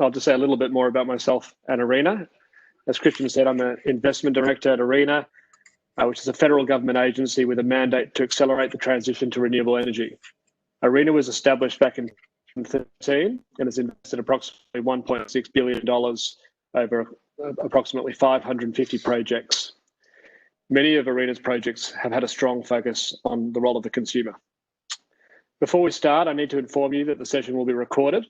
I'll just say a little bit more about myself and ARENA. As Christian said, I'm an investment director at ARENA, which is a federal government agency with a mandate to accelerate the transition to renewable energy. ARENA was established back in 2013 and has invested approximately $1.6 billion over approximately 550 projects. Many of ARENA's projects have had a strong focus on the role of the consumer. Before we start, I need to inform you that the session will be recorded.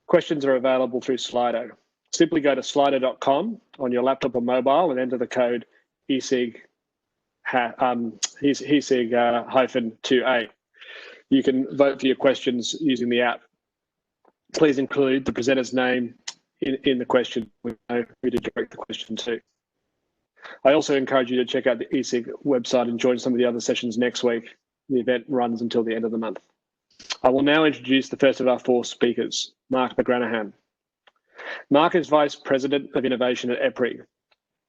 Questions are available through Slido. Simply go to slido.com on your laptop or mobile and enter the code ESIG-2A. You can vote for your questions using the app. Please include the presenter's name in the question. We know who to direct the question to. I also encourage you to check out the ESIG website and join some of the other sessions next week. The event runs until the end of the month. I will now introduce the first of our four speakers, Mark McGranaghan. Mark is Vice President of Innovation at EPRI.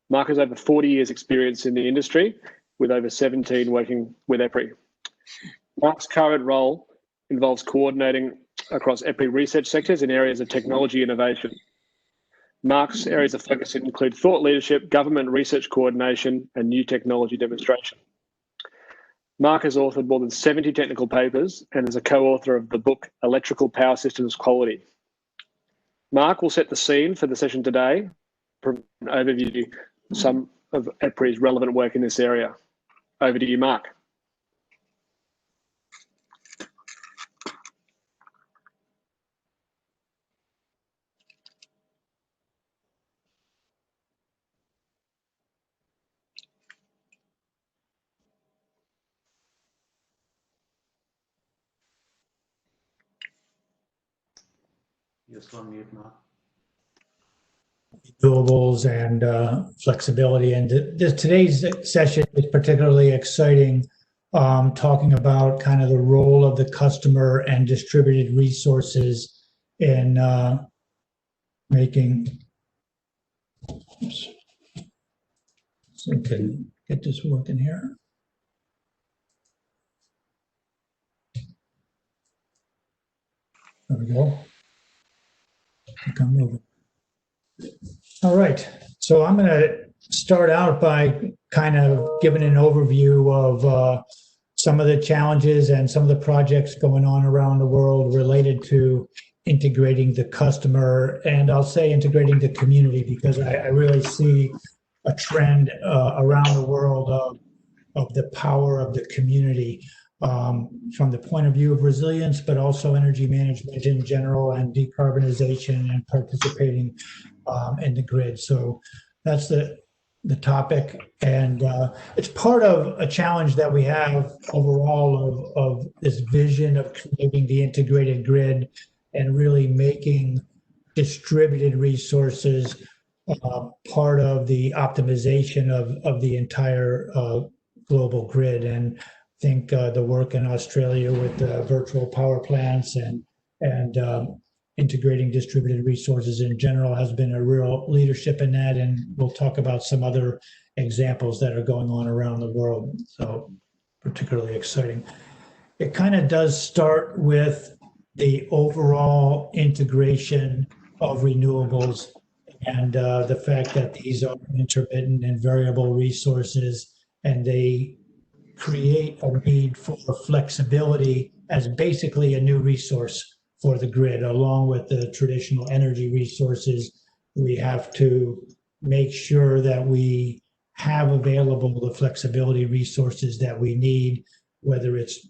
Mark has over 40 years experience in the industry, with over 17 working with EPRI. Mark's current role involves coordinating across EPRI research sectors in areas of technology innovation. Mark's areas of focus include thought leadership, government research coordination, and new technology demonstration. Mark has authored more than 70 technical papers and is a co-author of the book Electrical Power Systems Quality. Mark will set the scene for the session today, provide an overview of some of EPRI's relevant work in this area. Over to you, Mark. You're still on mute, Mark. Renewables and flexibility. And today's session is particularly exciting, talking about kind of the role of the customer and distributed resources in making. Oops. So I can get this working here. There we go. I'm moving. All right, so I'm going to start out by kind of giving an overview of some of the challenges and some of the projects going on around the world related to integrating the customer, and I'll say integrating the community, because I really see a trend around the world of the power of the community. From the point of view of resilience, but also energy management in general, and decarbonization and participating in the grid. So that's the topic, and it's part of a challenge that we have overall of this vision of creating the integrated grid and really making distributed resources part of the optimization of the entire global grid. And I think the work in Australia with virtual power plants and integrating distributed resources in general has been a real leadership in that, and we'll talk about some other examples that are going on around the world. So particularly exciting. It kind of does start with the overall integration of renewables and the fact that these are intermittent and variable resources, and they create a need for flexibility as basically a new resource for the grid. Along with the traditional energy resources, we have to make sure that we have available the flexibility resources that we need, whether it's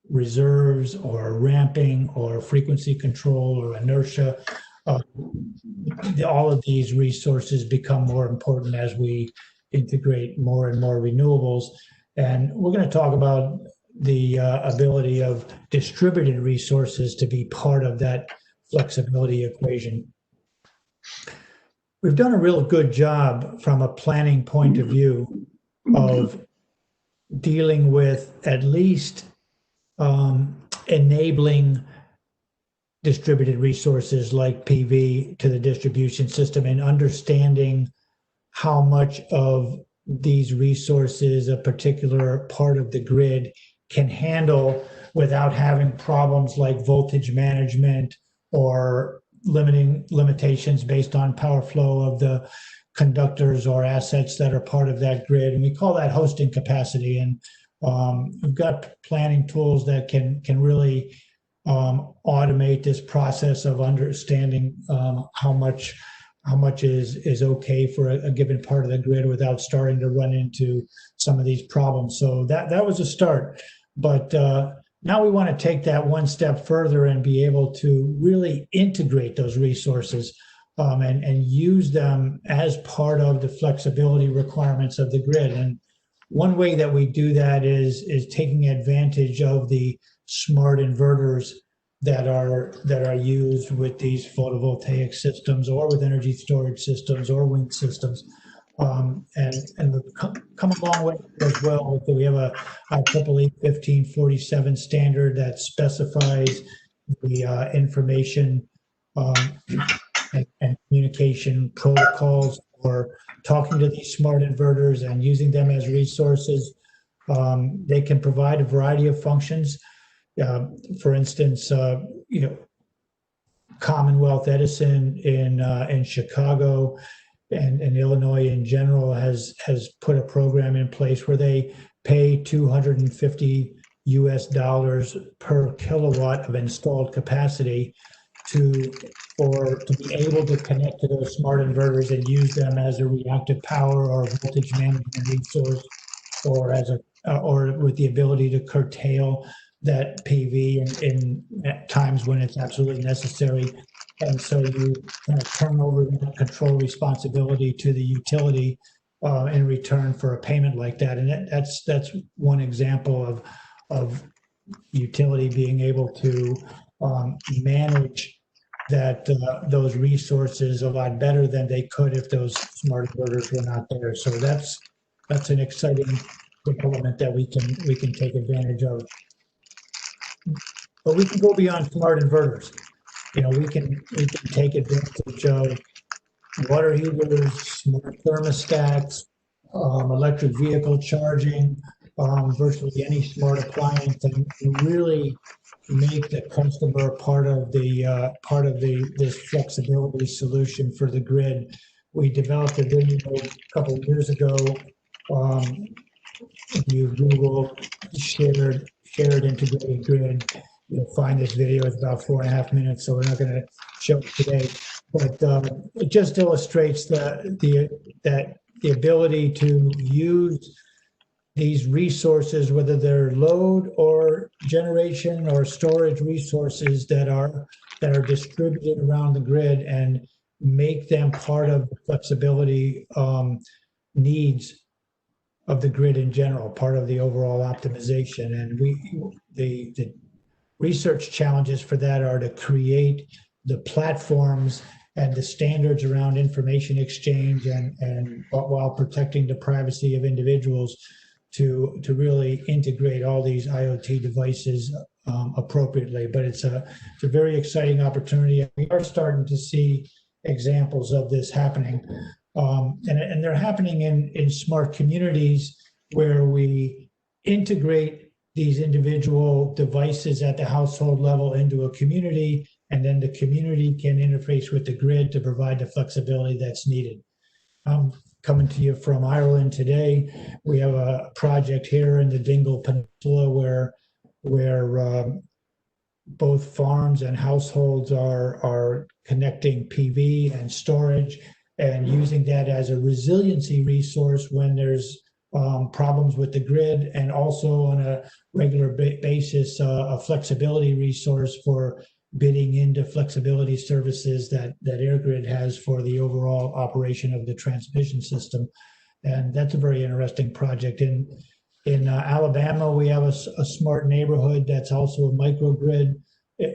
reserves or ramping or frequency control or inertia. All of these resources become more important as we integrate more and more renewables. And we're going to talk about the ability of distributed resources to be part of that flexibility equation. We've done a real good job from a planning point of view of dealing with at least enabling distributed resources like PV to the distribution system, and understanding how much of these resources a particular part of the grid can handle without having problems like voltage management or limitations based on power flow of the conductors or assets that are part of that grid, and we call that hosting capacity. And we've got planning tools that can really automate this process of understanding how much is okay for a given part of the grid without starting to run into some of these problems. So that was a start, but now we want to take that one step further and be able to really integrate those resources and use them as part of the flexibility requirements of the grid. And one way that we do that is taking advantage of the smart inverters that are used with these photovoltaic systems or with energy storage systems or wind systems. And we've come a long way as well. We have a IEEE 1547 standard that specifies the information and communication protocols for talking to these smart inverters and using them as resources. They can provide a variety of functions. For instance, Commonwealth Edison in Chicago and Illinois in general has put a program in place where they pay $250 US per kilowatt of installed capacity to be able to connect to those smart inverters and use them as a reactive power or voltage management resource, or with the ability to curtail that PV in at times when it's absolutely necessary. And so you kind of turn over that control responsibility to the utility in return for a payment like that. And that's one example of utility being able to manage those resources a lot better than they could if those smart inverters were not there. So that's an exciting development that we can take advantage of. But we can go beyond smart inverters. We can take advantage of water heaters, smart thermostats, electric vehicle charging, virtually any smart appliance, and really make the customer part of this flexibility solution for the grid. We developed a video a couple of years ago. If you Google shared integrated grid, you'll find this video. It's about 4.5 minutes, so we're not going to show it today. But it just illustrates the ability to use these resources, whether they're load or generation or storage resources that are distributed around the grid, and make them part of the flexibility needs of the grid in general, part of the overall optimization. And the research challenges for that are to create the platforms and the standards around information exchange and while protecting the privacy of individuals to really integrate all these IoT devices appropriately. But it's a very exciting opportunity. We are starting to see examples of this happening. And they're happening in smart communities where we integrate these individual devices at the household level into a community, and then the community can interface with the grid to provide the flexibility that's needed. Coming to you from Ireland today, we have a project here in the Dingle Peninsula where both farms and households are connecting PV and storage and using that as a resiliency resource when there's problems with the grid, and also on a regular basis a flexibility resource for bidding into flexibility services that EirGrid has for the overall operation of the transmission system. And that's a very interesting project. In Alabama, we have a smart neighborhood that's also a microgrid,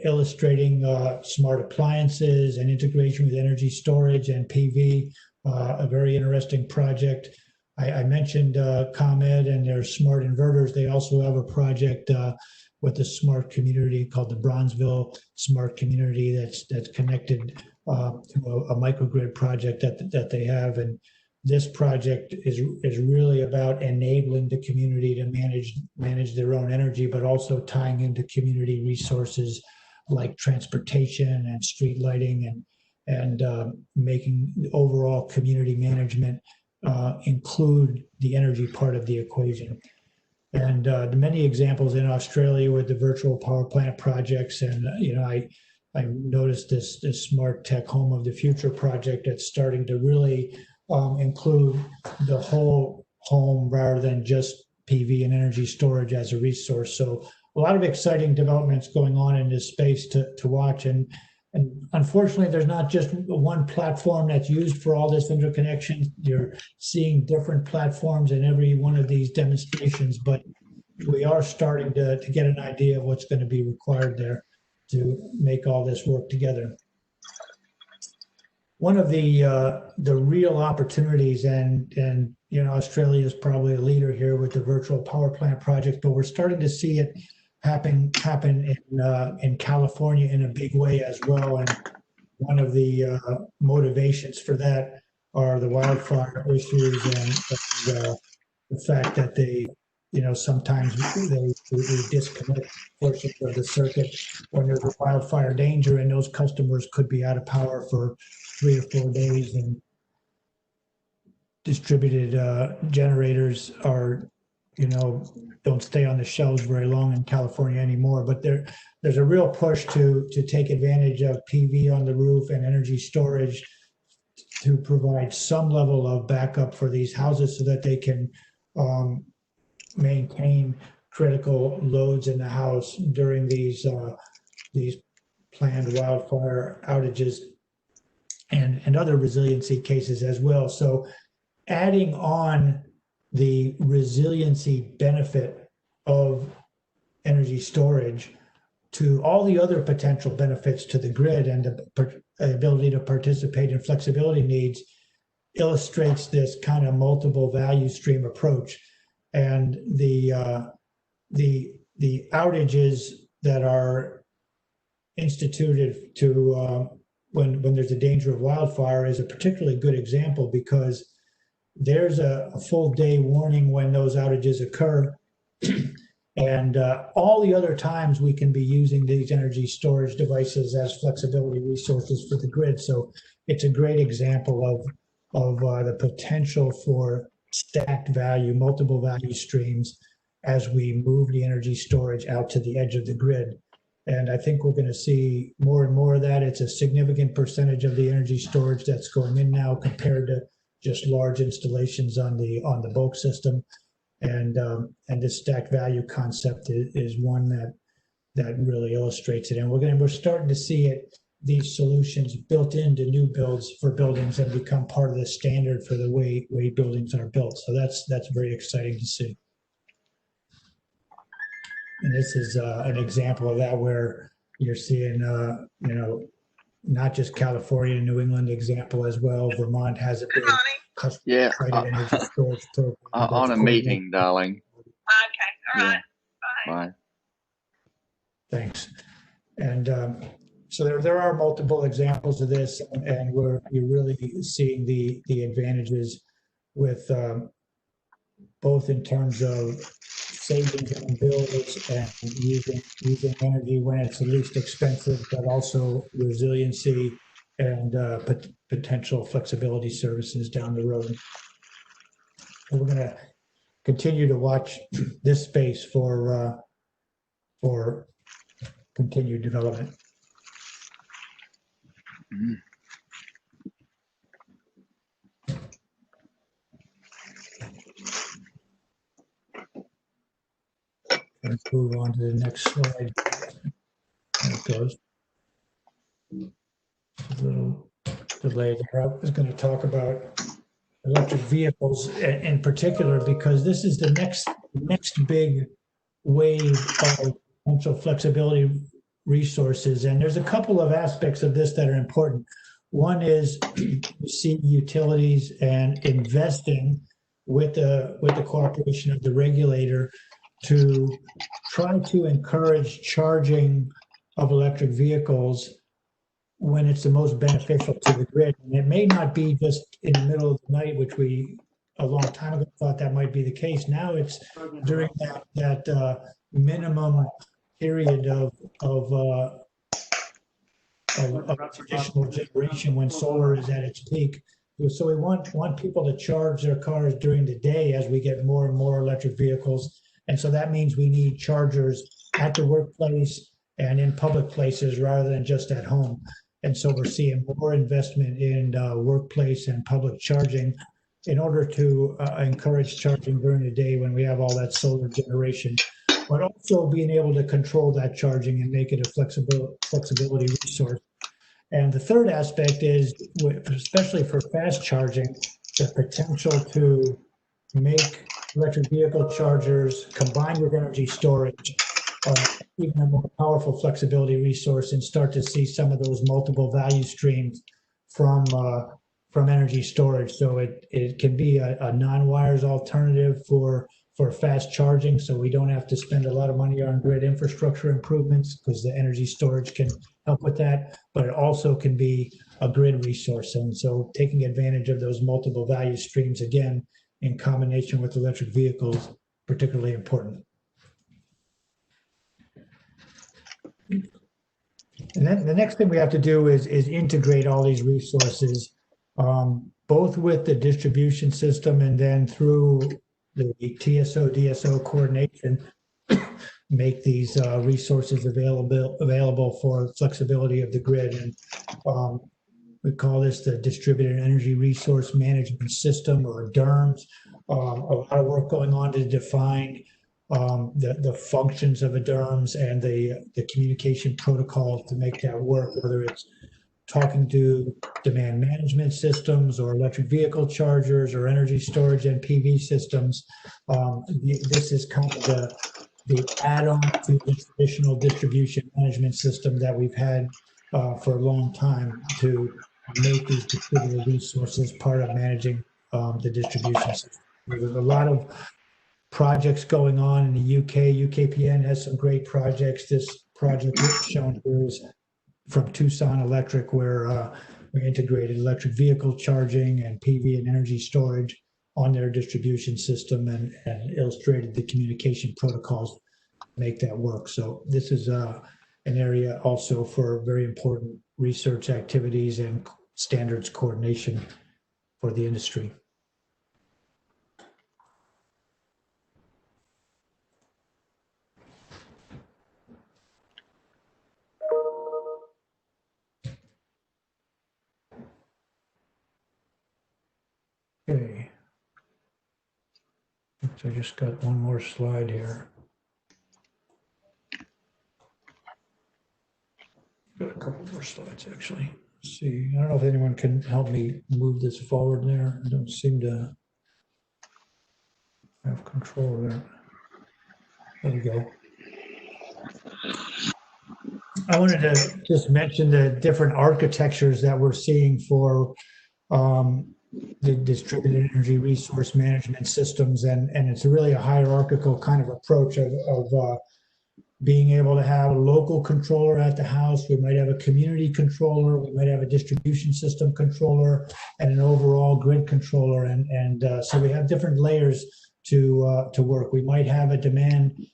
illustrating smart appliances and integration with energy storage and PV, a very interesting project. I mentioned ComEd and their smart inverters. They also have a project with a smart community called the Bronzeville Smart Community that's connected to a microgrid project that they have. And this project is really about enabling the community to manage their own energy, but also tying into community resources like transportation and street lighting and making the overall community management include the energy part of the equation. And the many examples in Australia with the virtual power plant projects, and I noticed this Smart Tech Home of the Future project that's starting to really include the whole home rather than just PV and energy storage as a resource. So a lot of exciting developments going on in this space to watch. And unfortunately, there's not just one platform that's used for all this interconnection. You're seeing different platforms in every one of these demonstrations, but we are starting to get an idea of what's going to be required there to make all this work together. One of the real opportunities, and Australia is probably a leader here with the virtual power plant project, but we're starting to see it happen in California in a big way as well. And one of the motivations for that are the wildfire issues and the fact that they, sometimes they disconnect portions of the circuit when there's a wildfire danger, and those customers could be out of power for 3 or 4 days. And distributed generators are, don't stay on the shelves very long in California anymore. But there's a real push to take advantage of PV on the roof and energy storage to provide some level of backup for these houses so that they can maintain critical loads in the house during these planned wildfire outages and other resiliency cases as well. So adding on the resiliency benefit of energy storage to all the other potential benefits to the grid and the ability to participate in flexibility needs illustrates this kind of multiple value stream approach. And the outages that are instituted to when there's a danger of wildfire is a particularly good example, because there's a full day warning when those outages occur. And all the other times we can be using these energy storage devices as flexibility resources for the grid. So it's a great example of the potential for stacked value, multiple value streams as we move the energy storage out to the edge of the grid. And I think we're going to see more and more of that. It's a significant percentage of the energy storage that's going in now compared to just large installations on the bulk system. And this stacked value concept is one that really illustrates it. And we're starting to see these solutions built into new builds for buildings and become part of the standard for the way buildings are built. So that's very exciting to see. And this is an example of that, where you're seeing, not just California, New England example as well. Vermont has a big energy storage program. On a meeting, darling. Okay, all right. Bye. Bye. Thanks. And so there are multiple examples of this, and you're really seeing the advantages with both in terms of savings on bills and using energy when it's the least expensive, but also resiliency and potential flexibility services down the road. And we're going to continue to watch this space for continued development. Mm. Let's move on to the next slide. There it goes. A little delay there. I was going to talk about electric vehicles in particular, because this is the next big wave of potential flexibility resources. And there's a couple of aspects of this that are important. One is you see utilities and investing with the cooperation of the regulator to try to encourage charging of electric vehicles when it's the most beneficial to the grid. And it may not be just in the middle of the night, which we a long time ago thought that might be the case. Now it's during that minimum period of of traditional generation when solar is at its peak. So we want people to charge their cars during the day as we get more and more electric vehicles. And so that means we need chargers at the workplace and in public places rather than just at home. And so we're seeing more investment in workplace and public charging in order to encourage charging during the day when we have all that solar generation, but also being able to control that charging and make it a flexibility resource. And the third aspect is, especially for fast charging, the potential to make electric vehicle chargers combined with energy storage even a more powerful flexibility resource, and start to see some of those multiple value streams from energy storage. So it can be a non-wires alternative for fast charging, so we don't have to spend a lot of money on grid infrastructure improvements because the energy storage can help with that, but it also can be a grid resource. And so taking advantage of those multiple value streams, again, in combination with electric vehicles, particularly important. And then the next thing we have to do is integrate all these resources, both with the distribution system and then through the TSO, DSO coordination, make these resources available for flexibility of the grid. And we call this the Distributed Energy Resource Management System, or DERMS. A lot of work going on to define the functions of a DERMS and the communication protocols to make that work, whether it's talking to demand management systems or electric vehicle chargers or energy storage and PV systems. This is kind of the add-on to the traditional distribution management system that we've had for a long time to make these distributed resources part of managing the distribution system. There's a lot of projects going on in the UK. UKPN has some great projects. This project shown here is from Tucson Electric, where we integrated electric vehicle charging and PV and energy storage on their distribution system and illustrated the communication protocols to make that work. So this is an area also for very important research activities and standards coordination for the industry. Okay. So I just got one more slide here. Got a couple more slides, actually. Let's see. I don't know if anyone can help me move this forward there. I don't seem to have control of that. There we go. I wanted to just mention the different architectures that we're seeing for the distributed energy resource management systems, and it's really a hierarchical kind of approach of being able to have a local controller at the house. We might have a community controller, we might have a distribution system controller, and an overall grid controller, and so we have different layers to work. We might have a demand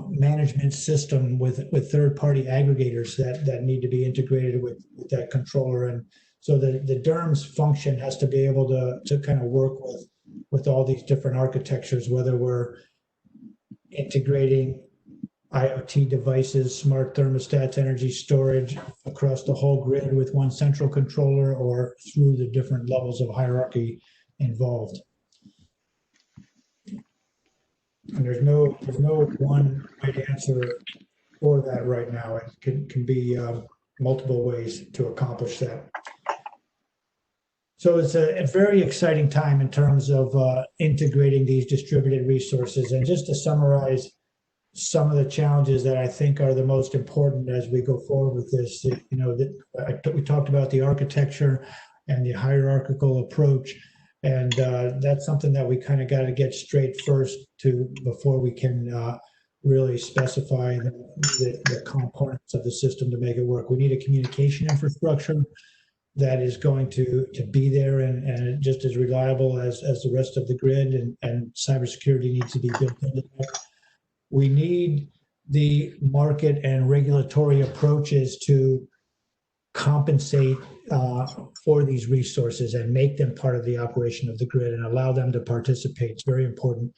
management system with third-party aggregators that need to be integrated with that controller. And so the DERMS function has to be able to kind of work with all these different architectures, whether we're integrating IoT devices, smart thermostats, energy storage across the whole grid with one central controller, or through the different levels of hierarchy involved. And there's no one right answer for that right now. It can be multiple ways to accomplish that. So it's a very exciting time in terms of integrating these distributed resources. And just to summarize some of the challenges that I think are the most important as we go forward with this, we talked about the architecture and the hierarchical approach. And that's something that we kind of got to get straight first before we can really specify the components of the system to make it work. We need a communication infrastructure that is going to be there and just as reliable as the rest of the grid, and cybersecurity needs to be built into that. We need the market and regulatory approaches to compensate for these resources and make them part of the operation of the grid and allow them to participate. It's very important.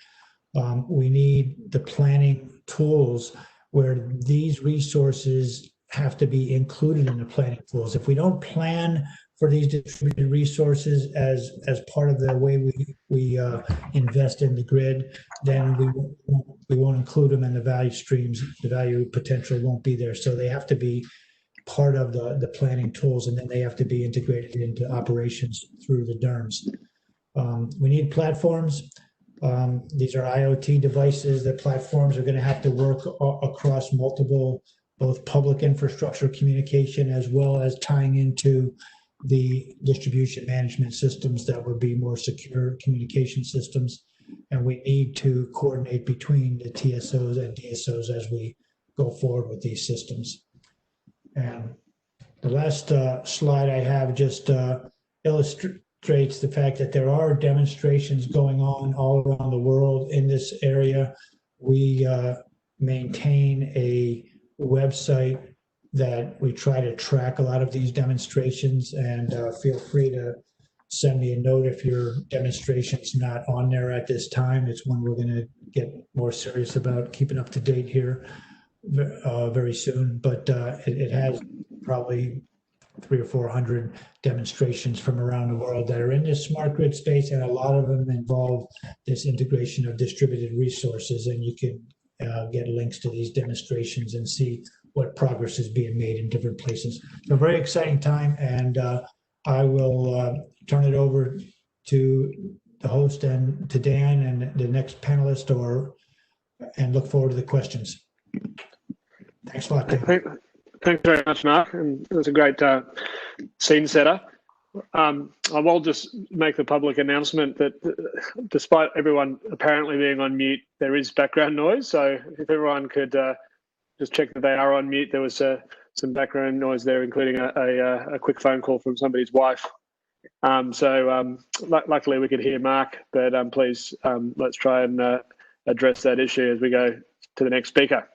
We need the planning tools where these resources have to be included in the planning tools. If we don't plan for these distributed resources as part of the way we invest in the grid, then we won't include them in the value streams. The value potential won't be there. So they have to be part of the planning tools, and then they have to be integrated into operations through the DERMS. We need platforms. These are IoT devices. The platforms are going to have to work across multiple, both public infrastructure communication as well as tying into the distribution management systems that would be more secure communication systems. And we need to coordinate between the TSOs and DSOs as we go forward with these systems. And the last slide I have just illustrates the fact that there are demonstrations going on all around the world in this area. We maintain a website that we try to track a lot of these demonstrations, and feel free to send me a note if your demonstration's not on there at this time. It's one we're going to get more serious about keeping up to date here very soon, but it has probably 300 or 400 demonstrations from around the world that are in this smart grid space, and a lot of them involve this integration of distributed resources, and you can get links to these demonstrations and see what progress is being made in different places. So very exciting time, and I will turn it over to the host and to Dan and the next panelist, and look forward to the questions. Thanks a lot, Dan. Thanks very much, Mark, and it was a great scene setter. I will just make the public announcement that despite everyone apparently being on mute, there is background noise. So if everyone could just check that they are on mute. There was some background noise there, including a quick phone call from somebody's wife. Luckily we could hear Mark, but please let's try and address that issue as we go to the next speaker.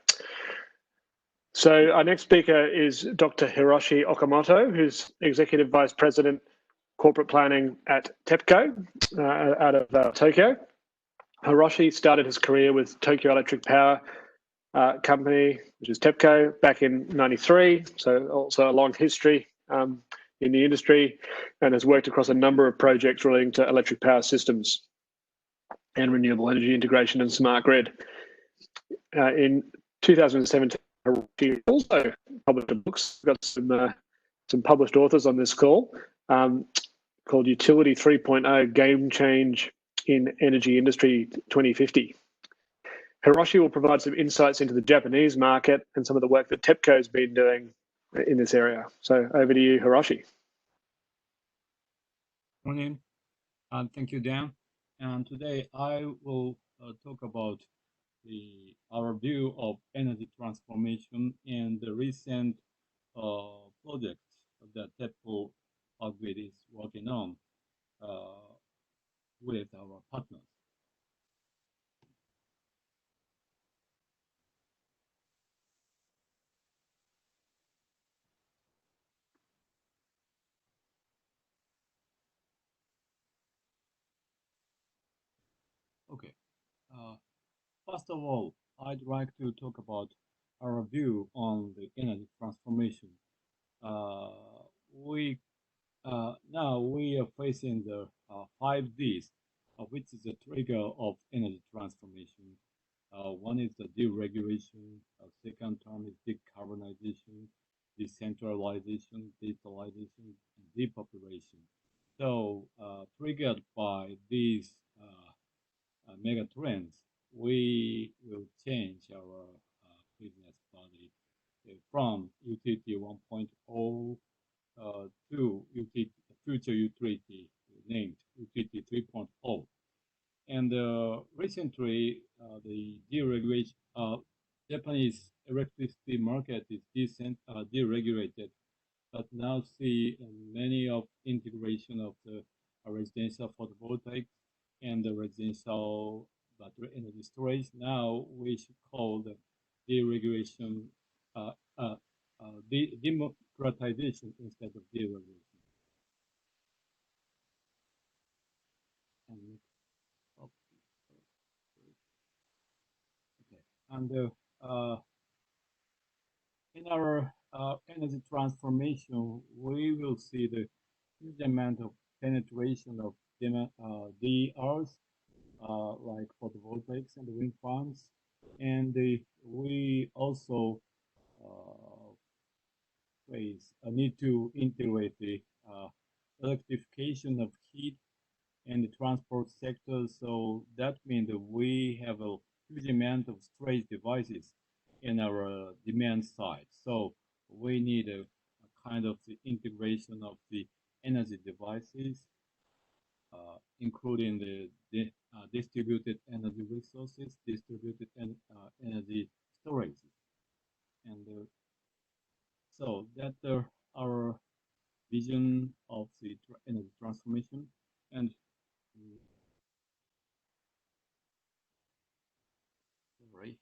So our next speaker is Dr. Hiroshi Okamoto, who's Executive Vice President, Corporate Planning at TEPCO out of Tokyo. Hiroshi started his career with Tokyo Electric Power Company, which is TEPCO, back in '93. So also a long history in the industry, and has worked across a number of projects relating to electric power systems and renewable energy integration and smart grid. In 2017, he also published a book. We've got some published authors on this call called Utility 3.0 Game Change in Energy Industry 2050. Hiroshi will provide some insights into the Japanese market and some of the work that TEPCO has been doing in this area. So over to you, Hiroshi. Morning, and thank you, Dan. And today I will talk about our view of energy transformation and the recent projects that TEPCO Grid is working on with our partners. Okay. First of all, I'd like to talk about our view on the energy transformation. Now we are facing the 5 Ds, which is the trigger of energy transformation. One is the deregulation, second term is decarbonization, decentralization, digitalization, and depopulation. So triggered by these mega trends, we will change our business body from utility 1.0 to future utility named utility 3.0. And recently, the deregulation, Japanese electricity market is deregulated, but now see many of integration of the residential photovoltaic and the residential battery energy storage. Now we should call the deregulation democratization instead of deregulation. And okay, and in our energy transformation, we will see the huge amount of penetration of DERs, like photovoltaics and wind farms, and we also need to integrate the electrification of heat and the transport sector. So that means that we have a huge amount of storage devices in our demand side. So we need a kind of the integration of the energy devices, including the distributed energy resources, distributed energy storage. And so that's our vision of the energy transformation. And sorry.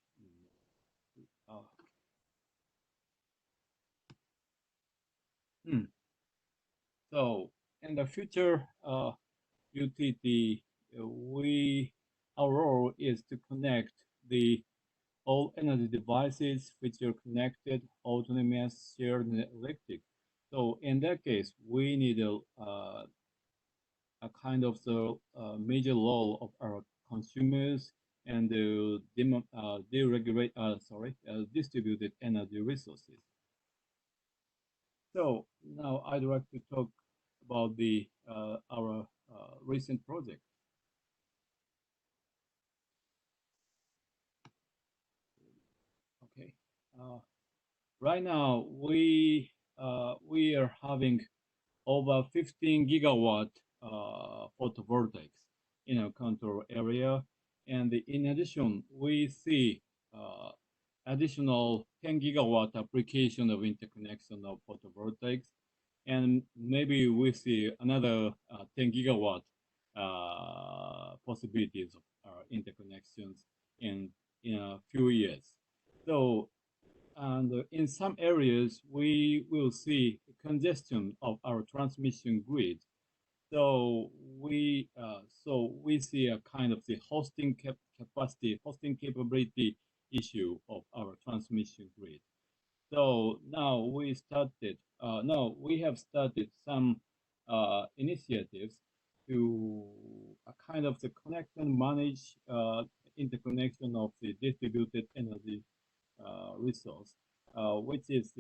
So in the future utility, our role is to connect all energy devices which are connected, autonomous, shared, and electric. So in that case, we need a kind of the major role of our consumers and the distributed energy resources. So now I'd like to talk about our recent project. Okay. Right now we are having over 15 gigawatt photovoltaics in our control area, and in addition we see additional 10 gigawatt application of interconnection of photovoltaics, and maybe we see another 10 gigawatt possibilities of interconnections in a few years. So, and in some areas, we will see congestion of our transmission grid. So we see a kind of the hosting capacity, hosting capability issue of our transmission grid. So now we have started some initiatives to kind of the connect and manage interconnection of the distributed energy resource, which is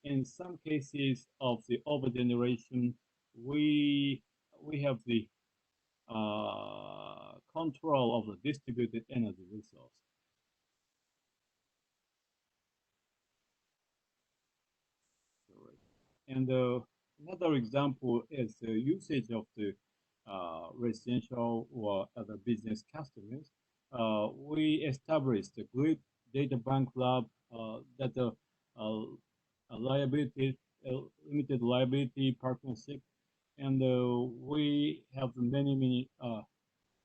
in some cases of the overgeneration, we have the control of the distributed energy resource. And another example is the usage of the residential or other business customers. We established a grid data bank lab that a limited liability partnership, and we have many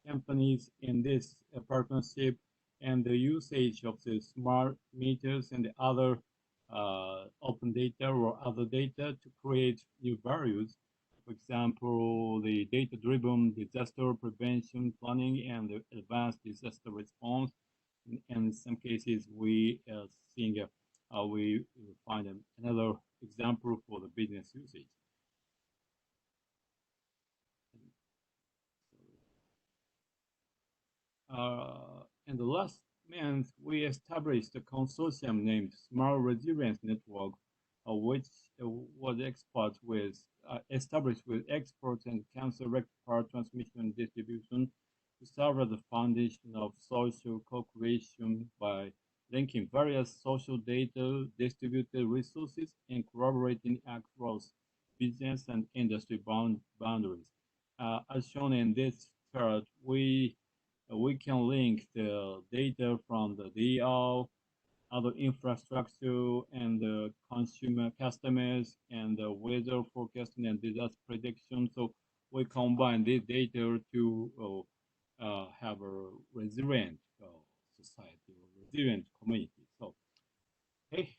companies in this partnership, and the usage of the smart meters and the other open data or other data to create new values. For example, the data-driven disaster prevention planning and the advanced disaster response. And in some cases, we we find another example for the business usage. And the last month, we established a consortium named Smart Resilience Network, which was established with experts in cancer power transmission and distribution to serve as the foundation of social co-creation by linking various social data, distributed resources, and collaborating across business and industry boundaries. As shown in this chart, we can link the data from the DL, other infrastructure, and the consumer customers, and the weather forecasting and disaster prediction. So we combine this data to have a resilient society, or resilient community. So, okay.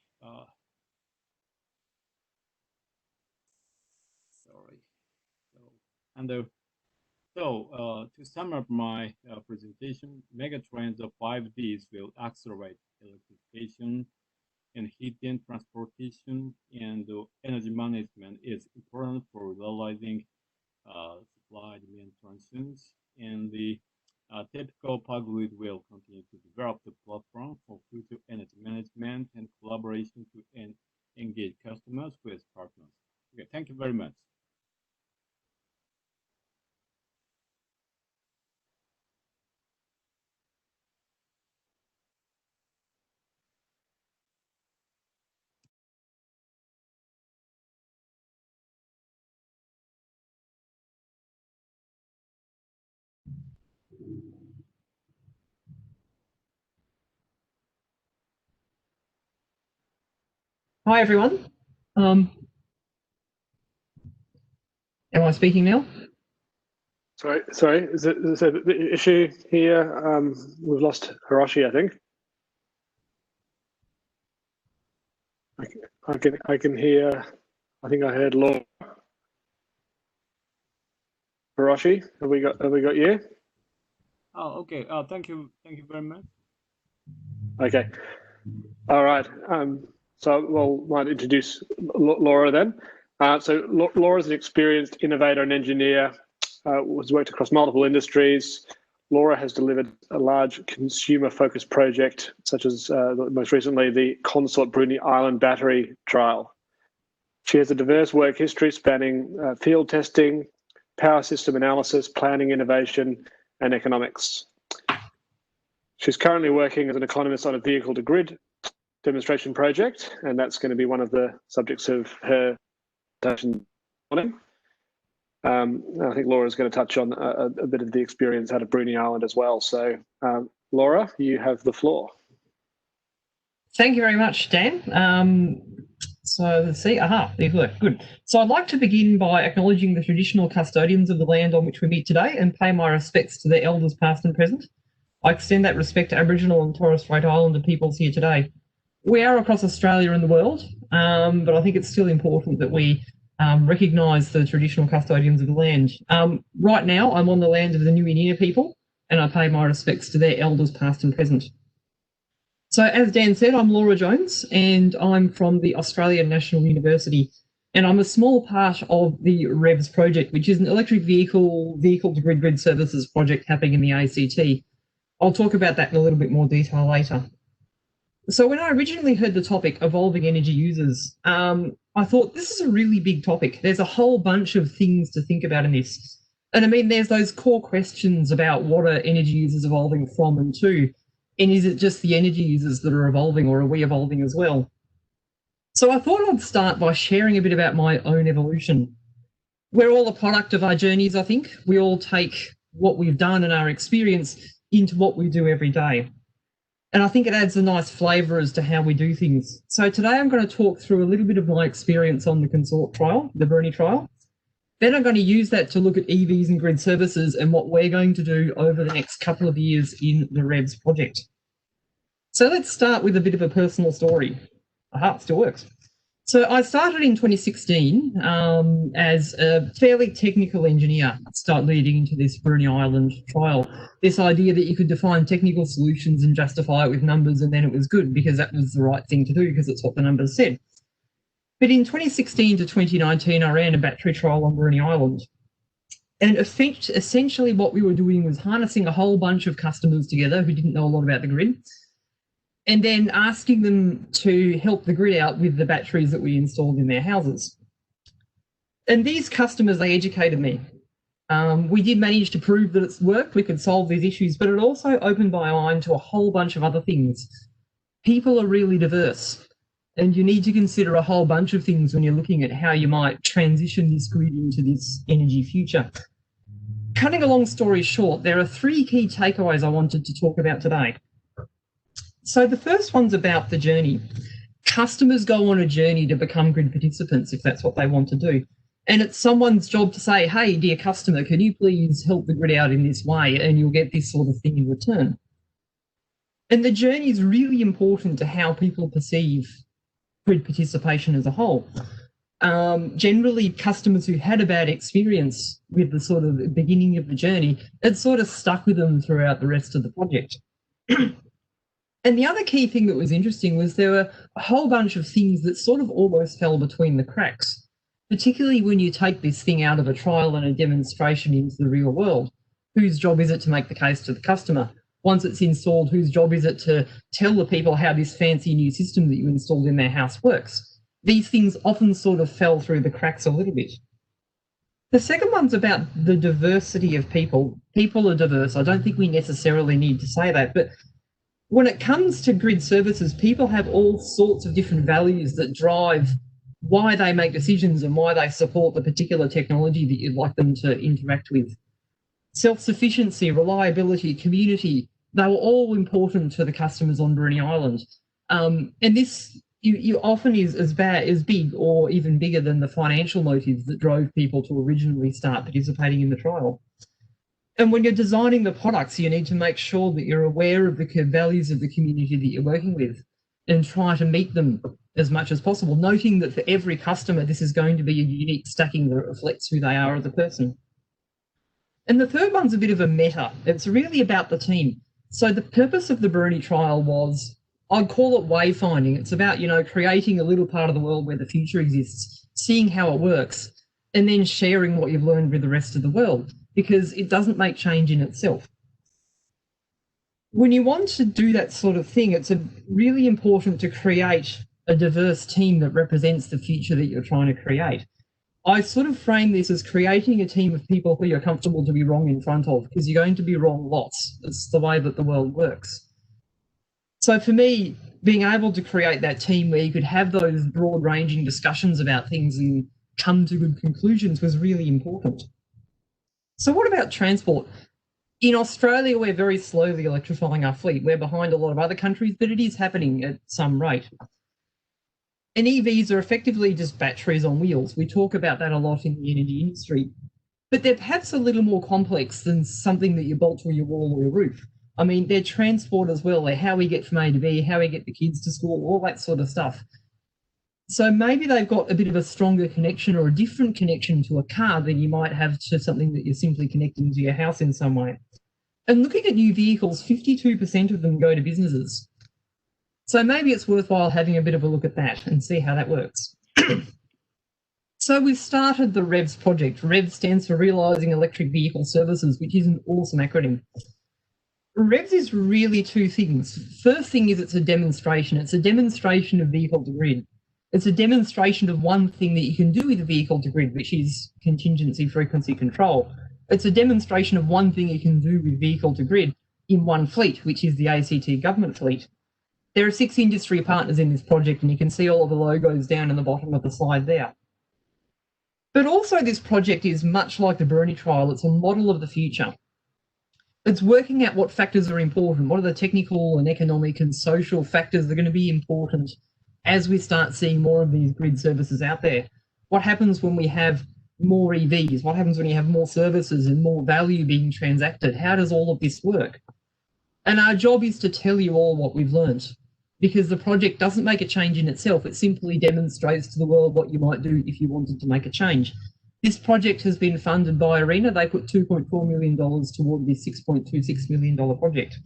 To sum up my presentation, megatrends of 5Ds will accelerate electrification and heat and transportation, and energy management is important for realizing supply-demand tensions, and the TEPCO power grid will continue to develop the platform for future energy management and collaboration to engage customers with partners. Okay, thank you very much. Hi, everyone. Am I speaking now? Sorry. Is it the issue here? We've lost Hiroshi, I think. I can hear. I think I heard Laura. Hiroshi, have we got you? Oh, okay. Thank you very much. Okay. All right. So we'll might introduce Laura then. So Laura is an experienced innovator and engineer. Has worked across multiple industries. Laura has delivered a large consumer-focused project, such as most recently the Consort Brunei Island battery trial. She has a diverse work history spanning field testing, power system analysis, planning, innovation, and economics. She's currently working as an economist on a vehicle-to-grid demonstration project, and that's going to be one of the subjects of her presentation morning. I think Laura's going to touch on a bit of the experience out of Brunei Island as well. So, Laura, you have the floor. Thank you very much, Dan. So let's see. There we go. Good. So I'd like to begin by acknowledging the traditional custodians of the land on which we meet today and pay my respects to their elders past and present. I extend that respect to Aboriginal and Torres Strait Islander peoples here today. We are across Australia and the world, but I think it's still important that we recognise the traditional custodians of the land. Right now, I'm on the land of the Nuinina people, and I pay my respects to their elders past and present. So as Dan said, I'm Laura Jones, and I'm from the Australian National University, and I'm a small part of the REVS project, which is an electric vehicle-to-grid grid services project happening in the ACT. I'll talk about that in a little bit more detail later. So when I originally heard the topic, evolving energy users, I thought this is a really big topic. There's a whole bunch of things to think about in this. And I mean, there's those core questions about what are energy users evolving from and to, and is it just the energy users that are evolving, or are we evolving as well? So I thought I'd start by sharing a bit about my own evolution. We're all a product of our journeys, I think. We all take what we've done and our experience into what we do every day. And I think it adds a nice flavour as to how we do things. So today I'm going to talk through a little bit of my experience on the Consort trial, the Brunei trial. Then I'm going to use that to look at EVs and grid services and what we're going to do over the next couple of years in the REVS project. So let's start with a bit of a personal story. It still works. So I started in 2016 as a fairly technical engineer, start leading into this Brunei Island trial. This idea that you could define technical solutions and justify it with numbers, and then it was good because that was the right thing to do because it's what the numbers said. But in 2016 to 2019, I ran a battery trial on Brunei Island. And essentially what we were doing was harnessing a whole bunch of customers together who didn't know a lot about the grid, and then asking them to help the grid out with the batteries that we installed in their houses. And these customers, they educated me. We did manage to prove that it's worked, we could solve these issues, but it also opened my mind to a whole bunch of other things. People are really diverse, and you need to consider a whole bunch of things when you're looking at how you might transition this grid into this energy future. Cutting a long story short, there are 3 key takeaways I wanted to talk about today. So the first one's about the journey. Customers go on a journey to become grid participants if that's what they want to do. And it's someone's job to say, hey, dear customer, can you please help the grid out in this way? And you'll get this sort of thing in return. And the journey is really important to how people perceive grid participation as a whole. Generally, customers who had a bad experience with the sort of beginning of the journey, it sort of stuck with them throughout the rest of the project. And the other key thing that was interesting was there were a whole bunch of things that sort of almost fell between the cracks, particularly when you take this thing out of a trial and a demonstration into the real world. Whose job is it to make the case to the customer? Once it's installed, whose job is it to tell the people how this fancy new system that you installed in their house works? These things often sort of fell through the cracks a little bit. The second one's about the diversity of people. People are diverse. I don't think we necessarily need to say that, but when it comes to grid services, people have all sorts of different values that drive why they make decisions and why they support the particular technology that you'd like them to interact with. Self-sufficiency, reliability, community, they were all important to the customers on Bruny Island. And this you often is as big or even bigger than the financial motives that drove people to originally start participating in the trial. And when you're designing the products, you need to make sure that you're aware of the values of the community that you're working with and try to meet them as much as possible, noting that for every customer, this is going to be a unique stacking that reflects who they are as a person. And the third one's a bit of a meta. It's really about the team. So the purpose of the Bruny trial was, I'd call it wayfinding. It's about, creating a little part of the world where the future exists, seeing how it works, and then sharing what you've learned with the rest of the world, because it doesn't make change in itself. When you want to do that sort of thing, it's really important to create a diverse team that represents the future that you're trying to create. I sort of frame this as creating a team of people who you're comfortable to be wrong in front of, because you're going to be wrong lots. It's the way that the world works. So for me, being able to create that team where you could have those broad-ranging discussions about things and come to good conclusions was really important. So what about transport? In Australia, we're very slowly electrifying our fleet. We're behind a lot of other countries, but it is happening at some rate. And EVs are effectively just batteries on wheels. We talk about that a lot in the energy industry, but they're perhaps a little more complex than something that you bolt to your wall or your roof. I mean, they're transport as well. They're how we get from A to B, how we get the kids to school, all that sort of stuff. So maybe they've got a bit of a stronger connection or a different connection to a car than you might have to something that you're simply connecting to your house in some way. And looking at new vehicles, 52% of them go to businesses. So maybe it's worthwhile having a bit of a look at that and see how that works. So we've started the REVS project. REVS stands for Realising Electric Vehicle Services, which is an awesome acronym. REVS is really two things. First thing is it's a demonstration. It's a demonstration of vehicle to grid. It's a demonstration of one thing that you can do with a vehicle to grid, which is contingency frequency control. It's a demonstration of one thing you can do with vehicle to grid in one fleet, which is the ACT government fleet. There are 6 industry partners in this project, and you can see all of the logos down in the bottom of the slide there. But also this project is much like the Bruny trial. It's a model of the future. It's working out what factors are important, what are the technical and economic and social factors that are going to be important as we start seeing more of these grid services out there. What happens when we have more EVs? What happens when you have more services and more value being transacted? How does all of this work? And our job is to tell you all what we've learned, because the project doesn't make a change in itself. It simply demonstrates to the world what you might do if you wanted to make a change. This project has been funded by ARENA. They put $2.4 million toward this $6.26 million project.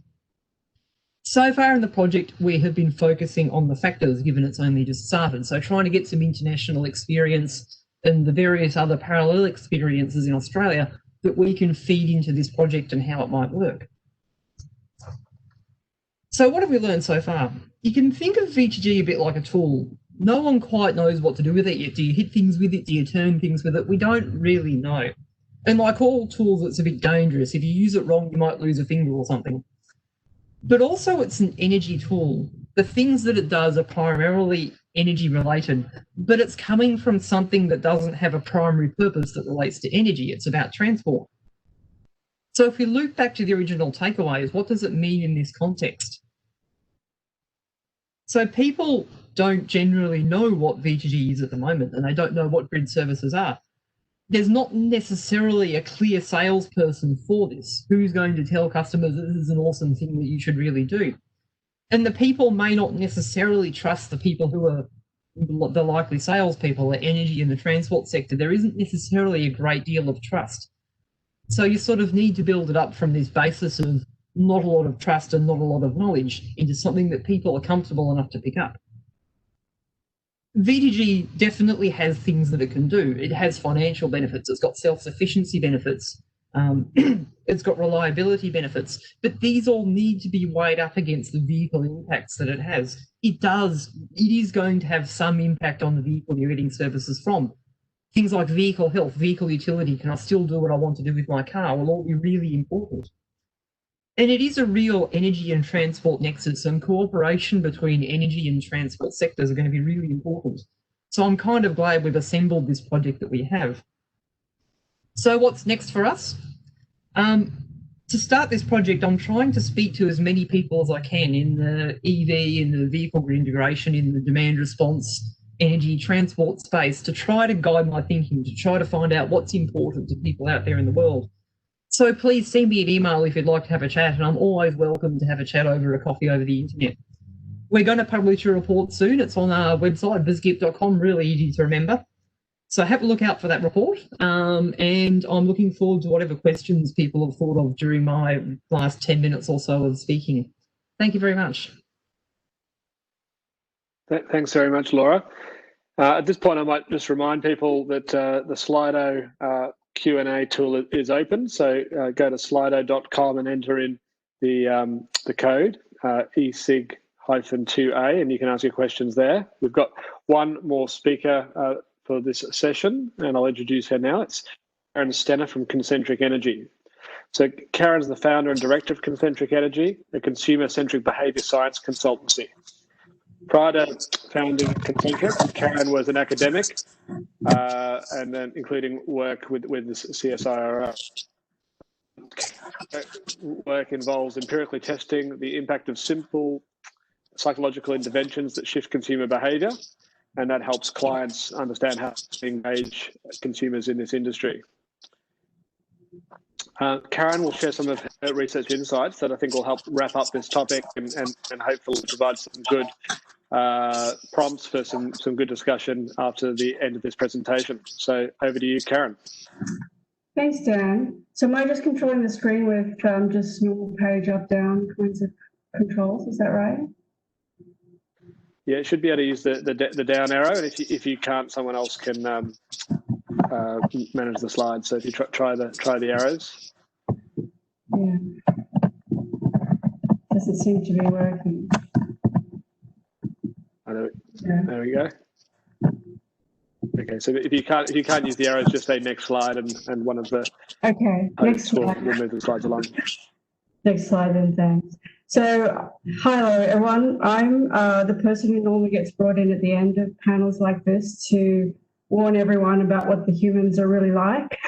So far in the project, we have been focusing on the factors, given it's only just started. So trying to get some international experience and the various other parallel experiences in Australia that we can feed into this project and how it might work. So what have we learned so far? You can think of V2G a bit like a tool. No one quite knows what to do with it yet. Do you hit things with it? Do you turn things with it? We don't really know. And like all tools, it's a bit dangerous. If you use it wrong, you might lose a finger or something. But also it's an energy tool. The things that it does are primarily energy related, but it's coming from something that doesn't have a primary purpose that relates to energy. It's about transport. So if we loop back to the original takeaways, what does it mean in this context? So people don't generally know what V2G is at the moment, and they don't know what grid services are. There's not necessarily a clear salesperson for this who's going to tell customers this is an awesome thing that you should really do. And the people may not necessarily trust the people who are the likely salespeople, the energy and the transport sector, there isn't necessarily a great deal of trust. So you sort of need to build it up from this basis of not a lot of trust and not a lot of knowledge into something that people are comfortable enough to pick up. V2G definitely has things that it can do. It has financial benefits. It's got self-sufficiency benefits. It's got reliability benefits. But these all need to be weighed up against the vehicle impacts that it has. It is going to have some impact on the vehicle you're getting services from. Things like vehicle health, vehicle utility, can I still do what I want to do with my car, will all be really important. And it is a real energy and transport nexus, and cooperation between energy and transport sectors are going to be really important. So I'm kind of glad we've assembled this project that we have. So what's next for us? To start this project, I'm trying to speak to as many people as I can in the EV, in the vehicle grid integration, in the demand response, energy transport space, to try to guide my thinking, to try to find out what's important to people out there in the world. So please send me an email if you'd like to have a chat, and I'm always welcome to have a chat over a coffee over the internet. We're going to publish a report soon. It's on our website, bizgip.com, really easy to remember. So have a look out for that report, and I'm looking forward to whatever questions people have thought of during my last 10 minutes or so of speaking. Thank you very much. Thanks very much, Laura. At this point, I might just remind people that the Slido Q&A tool is open. So go to slido.com and enter in the code ESIG-2A, and you can ask your questions there. We've got one more speaker for this session, and I'll introduce her now. It's Karen Stenner from Concentric Energy. So Karen's the founder and director of Concentric Energy, a consumer-centric behaviour science consultancy. Prior to founding Concentric, Karen was an academic, and then including work with the CSIRO. Work involves empirically testing the impact of simple psychological interventions that shift consumer behaviour, and that helps clients understand how to engage consumers in this industry. Karen will share some of her research insights that I think will help wrap up this topic and hopefully provide some good prompts for some good discussion after the end of this presentation. So over to you, Karen. Thanks, Dan. So am I just controlling the screen with just normal page up, down kinds of controls? Is that right? Yeah, it should be able to use the down arrow, and if you can't, someone else can manage the slides. So if you try the arrows. Yeah. Doesn't seem to be working. There we go. Okay, so if you can't use the arrows, just say next slide, and one of the next slide. We'll move the slides along. Next slide, then, thanks. So, hello everyone. I'm the person who normally gets brought in at the end of panels like this to warn everyone about what the humans are really like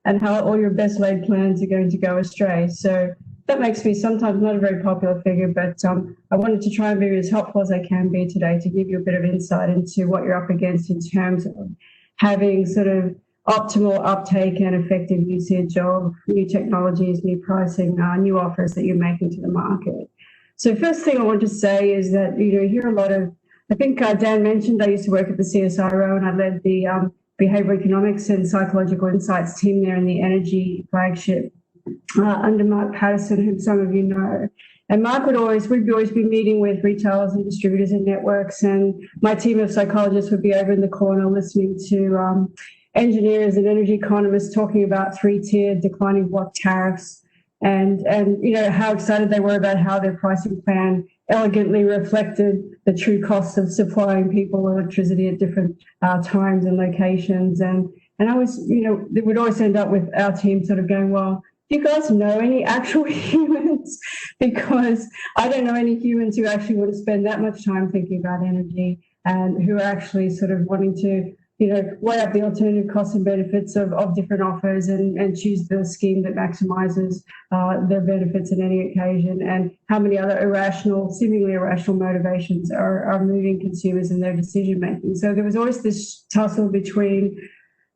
and how all your best laid plans are going to go astray. So that makes me sometimes not a very popular figure, but I wanted to try and be as helpful as I can be today to give you a bit of insight into what you're up against in terms of having sort of optimal uptake and effective usage of new technologies, new pricing, new offers that you're making to the market. So first thing I want to say is that, you hear a lot of, I think Dan mentioned I used to work at the CSIRO and I led the Behavioural Economics and Psychological Insights team there in the energy flagship under Mark Patterson, whom some of you know. And Mark we'd always be meeting with retailers and distributors and networks, and my team of psychologists would be over in the corner listening to engineers and energy economists talking about three-tiered declining block tariffs and how excited they were about how their pricing plan elegantly reflected the true costs of supplying people electricity at different times and locations. And I was, it would always end up with our team sort of going, well, do you guys know any actual humans? Because I don't know any humans who actually want to spend that much time thinking about energy and who are actually sort of wanting to, weigh up the alternative costs and benefits of different offers and choose the scheme that maximizes their benefits in any occasion, and how many other seemingly irrational motivations are moving consumers in their decision making. So there was always this tussle between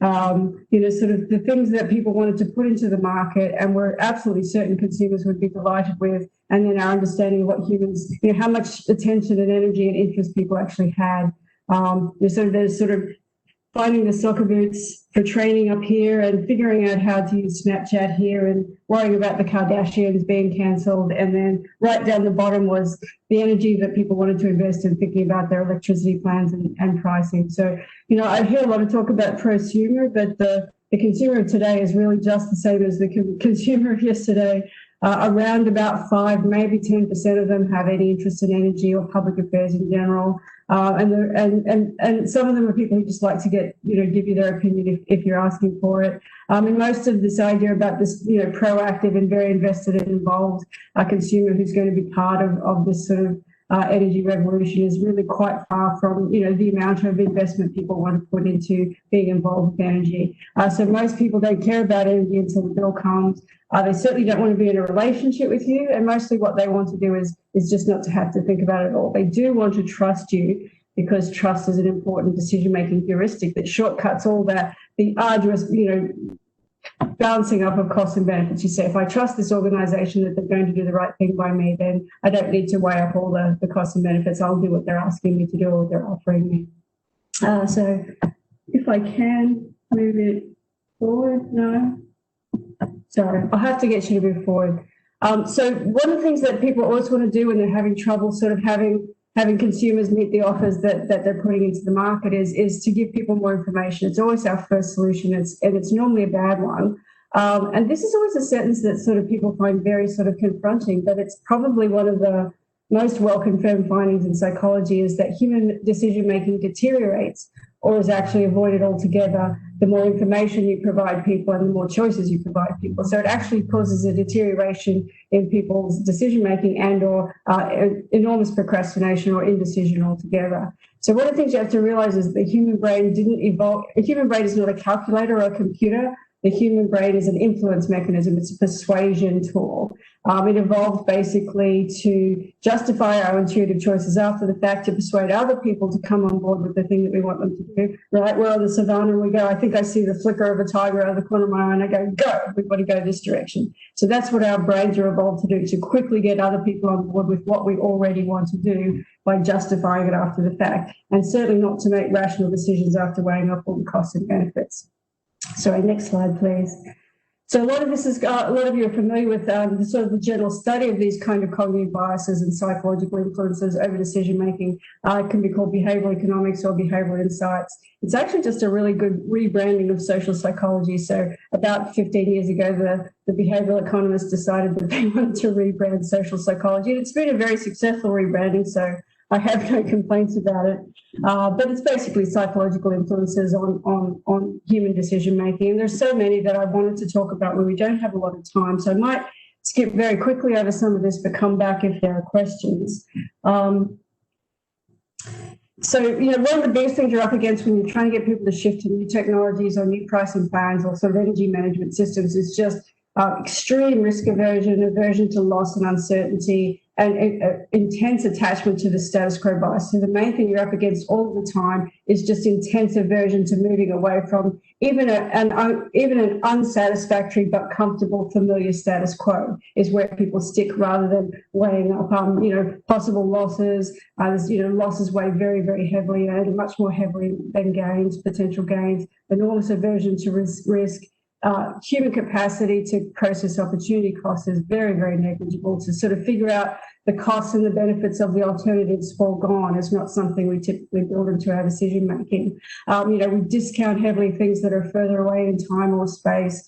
sort of the things that people wanted to put into the market and we're absolutely certain consumers would be delighted with, and then our understanding of what humans, how much attention and energy and interest people actually had. So there's sort of finding the soccer boots for training up here and figuring out how to use Snapchat here and worrying about the Kardashians being cancelled. And then right down the bottom was the energy that people wanted to invest in, thinking about their electricity plans and pricing. So, I hear a lot of talk about prosumer, but the consumer of today is really just the same as the consumer of yesterday. Around about 5, maybe 10% of them have any interest in energy or public affairs in general. And some of them are people who just like to give you their opinion if you're asking for it. And most of this idea about this, proactive and very invested and involved consumer who's going to be part of this sort of energy revolution is really quite far from, the amount of investment people want to put into being involved with energy. So most people don't care about energy until the bill comes. They certainly don't want to be in a relationship with you, and mostly what they want to do is just not to have to think about it at all. They do want to trust you because trust is an important decision-making heuristic that shortcuts all the arduous, balancing up of costs and benefits. You say, if I trust this organisation that they're going to do the right thing by me, then I don't need to weigh up all the costs and benefits. I'll do what they're asking me to do or what they're offering me. So if I can move it forward, no. Sorry, I'll have to get you to move forward. So one of the things that people always want to do when they're having trouble sort of having consumers meet the offers that they're putting into the market is to give people more information. It's always our first solution, and it's normally a bad one. And this is always a sentence that sort of people find very sort of confronting, but it's probably one of the most well-confirmed findings in psychology is that human decision-making deteriorates or is actually avoided altogether the more information you provide people and the more choices you provide people. So it actually causes a deterioration in people's decision-making and or enormous procrastination or indecision altogether. So one of the things you have to realize is the human brain didn't evolve. A human brain is not a calculator or a computer. The human brain is an influence mechanism. It's a persuasion tool. It evolved basically to justify our intuitive choices after the fact, to persuade other people to come on board with the thing that we want them to do. Right? We're on the savannah and we go, I think I see the flicker of a tiger out of the corner of my eye, and I go, we've got to go this direction. So that's what our brains are evolved to do, to quickly get other people on board with what we already want to do by justifying it after the fact, and certainly not to make rational decisions after weighing up all the costs and benefits. Sorry, next slide, please. So a lot of this is, a lot of you are familiar with the sort of the general study of these kind of cognitive biases and psychological influences over decision-making. It can be called behavioural economics or behavioural insights. It's actually just a really good rebranding of social psychology. So about 15 years ago, the behavioural economists decided that they wanted to rebrand social psychology. And it's been a very successful rebranding, so I have no complaints about it, but it's basically psychological influences on human decision-making. And there's so many that I wanted to talk about where we don't have a lot of time. So I might skip very quickly over some of this, but come back if there are questions. So, one of the biggest things you're up against when you're trying to get people to shift to new technologies or new pricing plans or sort of energy management systems is just extreme risk aversion to loss and uncertainty, and intense attachment to the status quo bias. So the main thing you're up against all the time is just intense aversion to moving away from even an unsatisfactory but comfortable familiar status quo is where people stick, rather than weighing up possible losses. Losses weigh very, very heavily, and much more heavily than gains, potential gains. Enormous aversion to risk. Human capacity to process opportunity costs is very, very negligible. To sort of figure out the costs and the benefits of the alternatives foregone is not something we typically build into our decision making. We discount heavily things that are further away in time or space.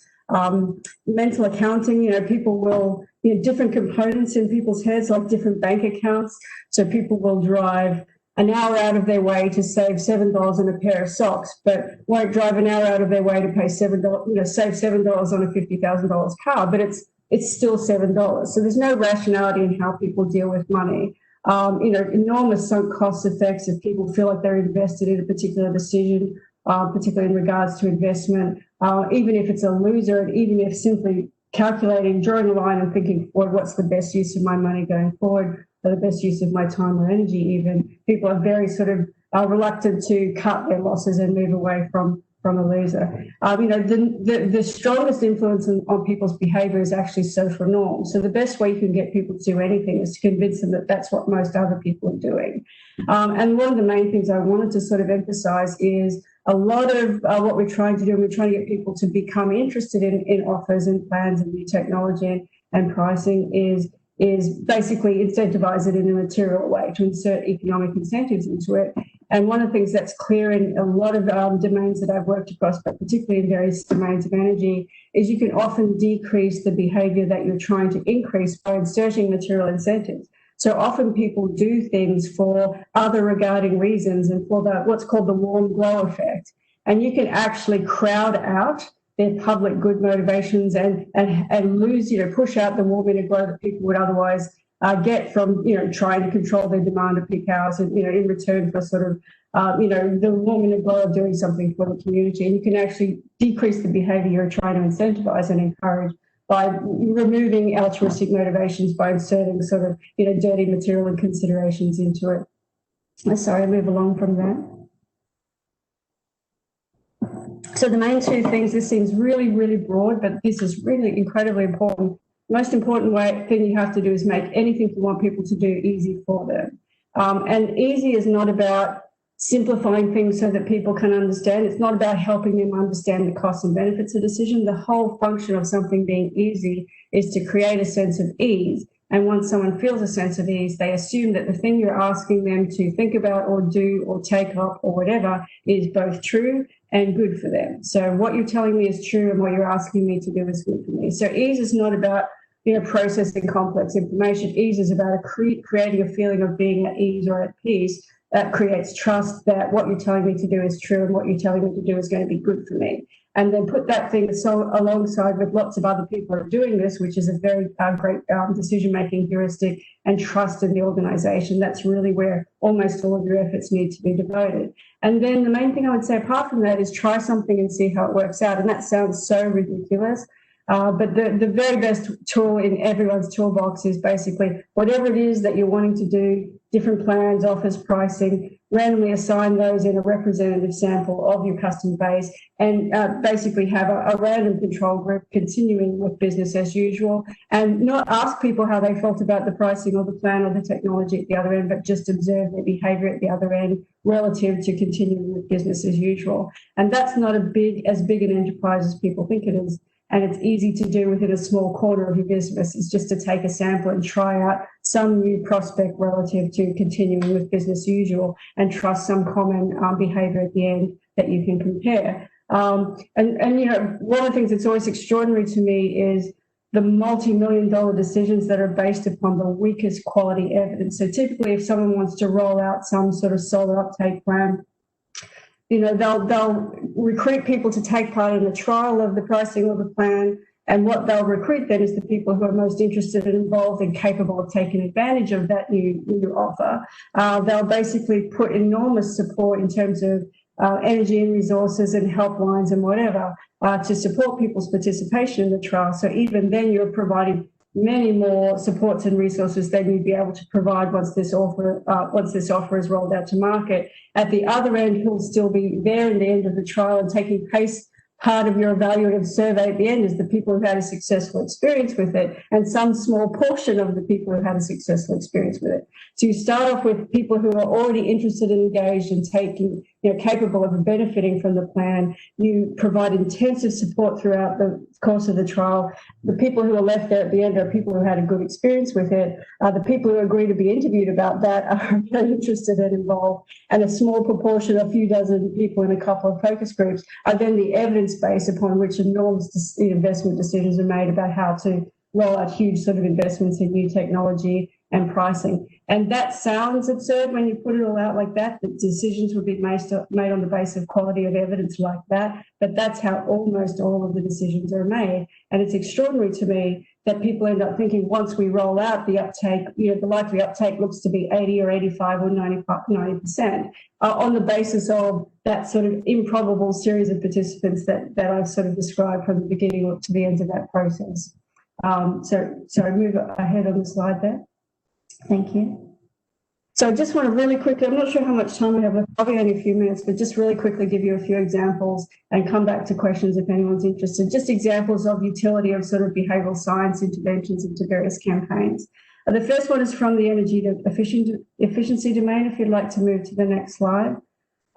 Mental accounting, people will, different components in people's heads, like different bank accounts. So people will drive an hour out of their way to save $7 on a pair of socks, but won't drive an hour out of their way to pay save $7 on a $50,000 car, but it's still $7. So there's no rationality in how people deal with money. Enormous sunk cost effects if people feel like they're invested in a particular decision, particularly in regards to investment, even if it's a loser, and even if simply calculating, drawing a line and thinking forward, what's the best use of my money going forward, or the best use of my time or energy even. People are very sort of reluctant to cut their losses and move away from from a loser. The strongest influence on people's behaviour is actually social norms. So the best way you can get people to do anything is to convince them that that's what most other people are doing. And one of the main things I wanted to sort of emphasise is a lot of what we're trying to do, we're trying to get people to become interested in offers and plans and new technology and pricing is basically incentivise it in a material way, to insert economic incentives into it. And one of the things that's clear in a lot of domains that I've worked across, but particularly in various domains of energy, is you can often decrease the behaviour that you're trying to increase by inserting material incentives. So often people do things for other regarding reasons and for what's called the warm glow effect. And you can actually crowd out their public good motivations and lose, push out the warm inner glow that people would otherwise get from, trying to control their demand of peak hours and, in return for sort of, the warm inner glow of doing something for the community. And you can actually decrease the behaviour you're trying to incentivise and encourage by removing altruistic motivations, by inserting sort of, dirty material and considerations into it. Sorry, I'll move along from that. So the main two things, this seems really, really broad, but this is really incredibly important. The most important thing you have to do is make anything you want people to do easy for them. And easy is not about simplifying things so that people can understand. It's not about helping them understand the costs and benefits of decision. The whole function of something being easy is to create a sense of ease. And once someone feels a sense of ease, they assume that the thing you're asking them to think about or do or take up or whatever is both true and good for them. So what you're telling me is true and what you're asking me to do is good for me. So ease is not about processing complex information. Ease is about creating a feeling of being at ease or at peace that creates trust that what you're telling me to do is true and what you're telling me to do is going to be good for me. And then put that thing alongside with lots of other people who are doing this, which is a very great decision-making heuristic, and trust in the organisation. That's really where almost all of your efforts need to be devoted. And then the main thing I would say apart from that is try something and see how it works out. And that sounds so ridiculous. But the very best tool in everyone's toolbox is basically whatever it is that you're wanting to do, different plans, offers, pricing, randomly assign those in a representative sample of your customer base and basically have a random control group continuing with business as usual, and not ask people how they felt about the pricing or the plan or the technology at the other end, but just observe their behaviour at the other end relative to continuing with business as usual. And that's not as big an enterprise as people think it is. And it's easy to do within a small corner of your business. It's just to take a sample and try out some new prospect relative to continuing with business as usual and trust some common behaviour at the end that you can compare. One of the things that's always extraordinary to me is the multi-million-dollar decisions that are based upon the weakest quality evidence. So typically if someone wants to roll out some sort of solar uptake plan, they'll recruit people to take part in the trial of the pricing or the plan, and what they'll recruit then is the people who are most interested and involved and capable of taking advantage of that new offer. They'll basically put enormous support in terms of energy and resources and helplines and whatever to support people's participation in the trial. So even then you're providing many more supports and resources than you'd be able to provide once this offer is rolled out to market. At the other end, who'll still be there in the end of the trial and taking part of your evaluative survey at the end is the people who've had a successful experience with it, and some small portion of the people who've had a successful experience with it. So you start off with people who are already interested and engaged and capable of benefiting from the plan. You provide intensive support throughout the course of the trial. The people who are left there at the end are people who had a good experience with it. The people who agree to be interviewed about that are very interested and involved. And a small proportion, a few dozen people in a couple of focus groups, are then the evidence base upon which enormous investment decisions are made about how to roll out huge sort of investments in new technology and pricing. And that sounds absurd when you put it all out like that decisions would be made on the basis of quality of evidence like that, but that's how almost all of the decisions are made. And it's extraordinary to me that people end up thinking once we roll out the uptake, the likely uptake looks to be 80 or 85 or 90% on the basis of that sort of improbable series of participants that I've sort of described from the beginning to the end of that process. So move ahead on the slide there. Thank you. So I just want to really quickly, I'm not sure how much time we have left, probably only a few minutes, but just really quickly give you a few examples and come back to questions if anyone's interested. Just examples of utility of sort of behavioural science interventions into various campaigns. The first one is from the energy efficiency domain, if you'd like to move to the next slide.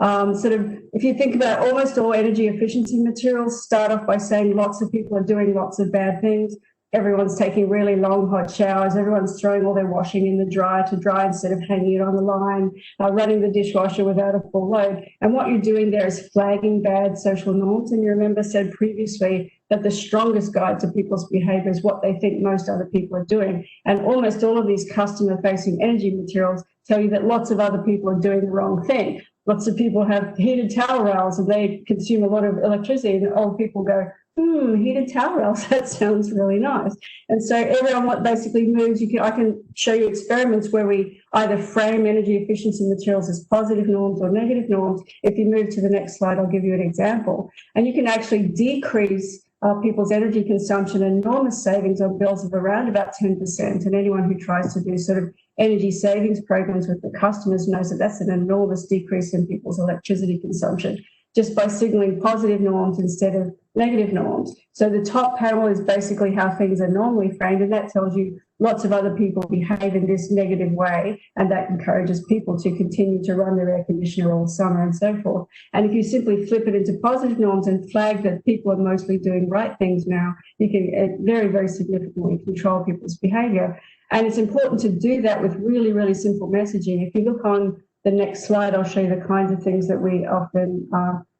Sort of, if you think about almost all energy efficiency materials start off by saying lots of people are doing lots of bad things. Everyone's taking really long hot showers. Everyone's throwing all their washing in the dryer to dry instead of hanging it on the line, running the dishwasher without a full load. And what you're doing there is flagging bad social norms. And you remember said previously that the strongest guide to people's behaviour is what they think most other people are doing. And almost all of these customer-facing energy materials tell you that lots of other people are doing the wrong thing. Lots of people have heated towel rails and they consume a lot of electricity, and old people go, heated towel rails, that sounds really nice. And so everyone basically moves, I can show you experiments where we either frame energy efficiency materials as positive norms or negative norms. If you move to the next slide, I'll give you an example. And you can actually decrease people's energy consumption, enormous savings on bills of around about 10%. And anyone who tries to do sort of energy savings programs with the customers knows that that's an enormous decrease in people's electricity consumption, just by signaling positive norms instead of negative norms. So the top panel is basically how things are normally framed, and that tells you lots of other people behave in this negative way, and that encourages people to continue to run their air conditioner all summer and so forth. And if you simply flip it into positive norms and flag that people are mostly doing right things now, you can very, very significantly control people's behaviour. And it's important to do that with really, really simple messaging. If you look on the next slide, I'll show you the kinds of things that we often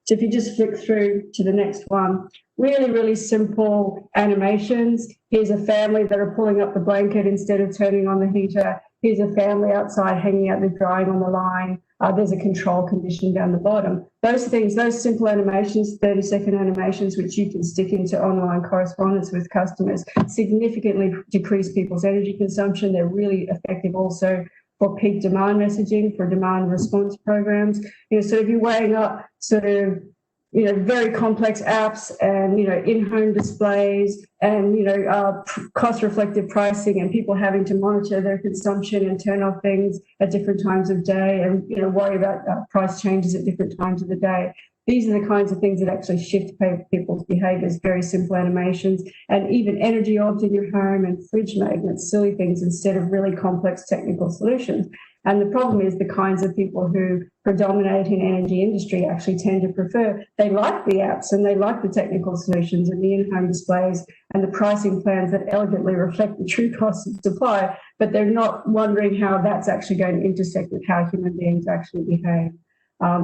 so if you just flick through to the next one, really, really simple animations. Here's a family that are pulling up the blanket instead of turning on the heater. Here's a family outside hanging out the drying on the line. There's a control condition down the bottom. Those things, those simple animations, 30-second animations, which you can stick into online correspondence with customers, significantly decrease people's energy consumption. They're really effective also for peak demand messaging, for demand response programs. So if you're weighing up sort of, very complex apps and, in-home displays and, cost-reflective pricing and people having to monitor their consumption and turn off things at different times of day and, worry about price changes at different times of the day. These are the kinds of things that actually shift people's behaviours, very simple animations, and even energy orbs in your home and fridge magnets, silly things instead of really complex technical solutions. And the problem is the kinds of people who predominate in energy industry actually tend to prefer, they like the apps and they like the technical solutions and the in-home displays and the pricing plans that elegantly reflect the true cost of supply, but they're not wondering how that's actually going to intersect with how human beings actually behave.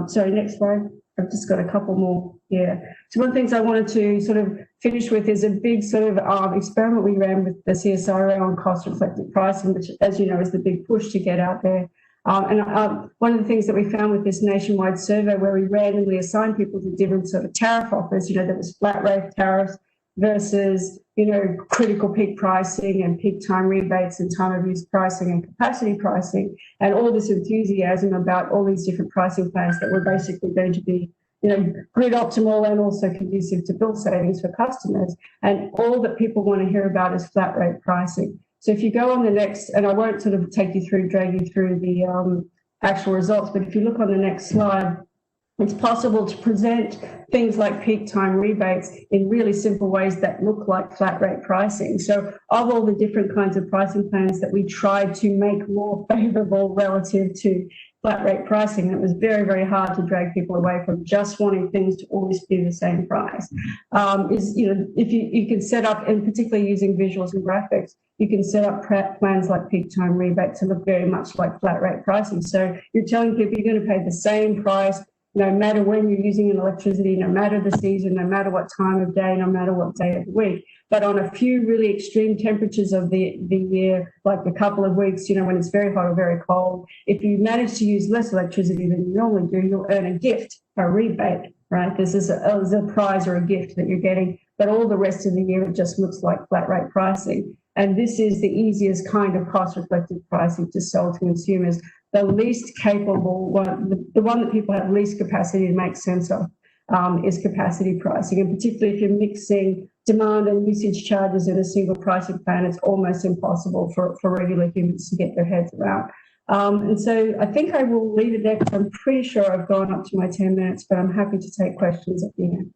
Sorry, next slide. I've just got a couple more here. So one of the things I wanted to sort of finish with is a big sort of experiment we ran with the CSIRO on cost-reflective pricing, which, as you know, is the big push to get out there. And one of the things that we found with this nationwide survey where we randomly assigned people to different sort of tariff offers, there was flat rate tariffs versus, critical peak pricing and peak time rebates and time of use pricing and capacity pricing, and all this enthusiasm about all these different pricing plans that were basically going to be, grid optimal and also conducive to bill savings for customers. And all that people want to hear about is flat rate pricing. So if you go on the next, and I won't sort of drag you through the actual results, but if you look on the next slide, it's possible to present things like peak time rebates in really simple ways that look like flat rate pricing. So of all the different kinds of pricing plans that we tried to make more favourable relative to flat rate pricing, it was very, very hard to drag people away from just wanting things to always be the same price. If you can set up, and particularly using visuals and graphics, you can set up plans like peak time rebate to look very much like flat rate pricing. So you're telling people you're going to pay the same price no matter when you're using an electricity, no matter the season, no matter what time of day, no matter what day of the week. But on a few really extreme temperatures of the year, like a couple of weeks, when it's very hot or very cold, if you manage to use less electricity than you normally do, you'll earn a gift, a rebate, right? This is a prize or a gift that you're getting. But all the rest of the year, it just looks like flat rate pricing. And this is the easiest kind of cost-reflective pricing to sell to consumers. The least capable one, the one that people have least capacity to make sense of, is capacity pricing. And particularly if you're mixing demand and usage charges in a single pricing plan, it's almost impossible for regular humans to get their heads around. And so I think I will leave it there because I'm pretty sure I've gone up to my 10 minutes, but I'm happy to take questions at the end.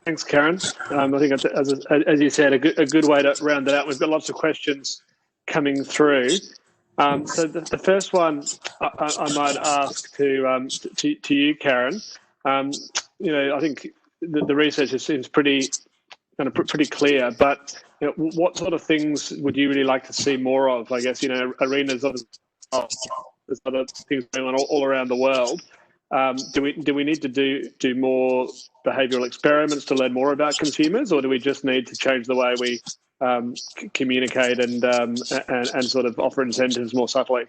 Thanks, Karen. I think, as you said, a good way to round it out. We've got lots of questions coming through. So the first one I might ask to you, Karen. I think the research seems pretty clear, but what sort of things would you really like to see more of? I guess arenas of there's other things going on all around the world. Do we need to do more behavioural experiments to learn more about consumers, or do we just need to change the way we communicate and sort of offer incentives more subtly?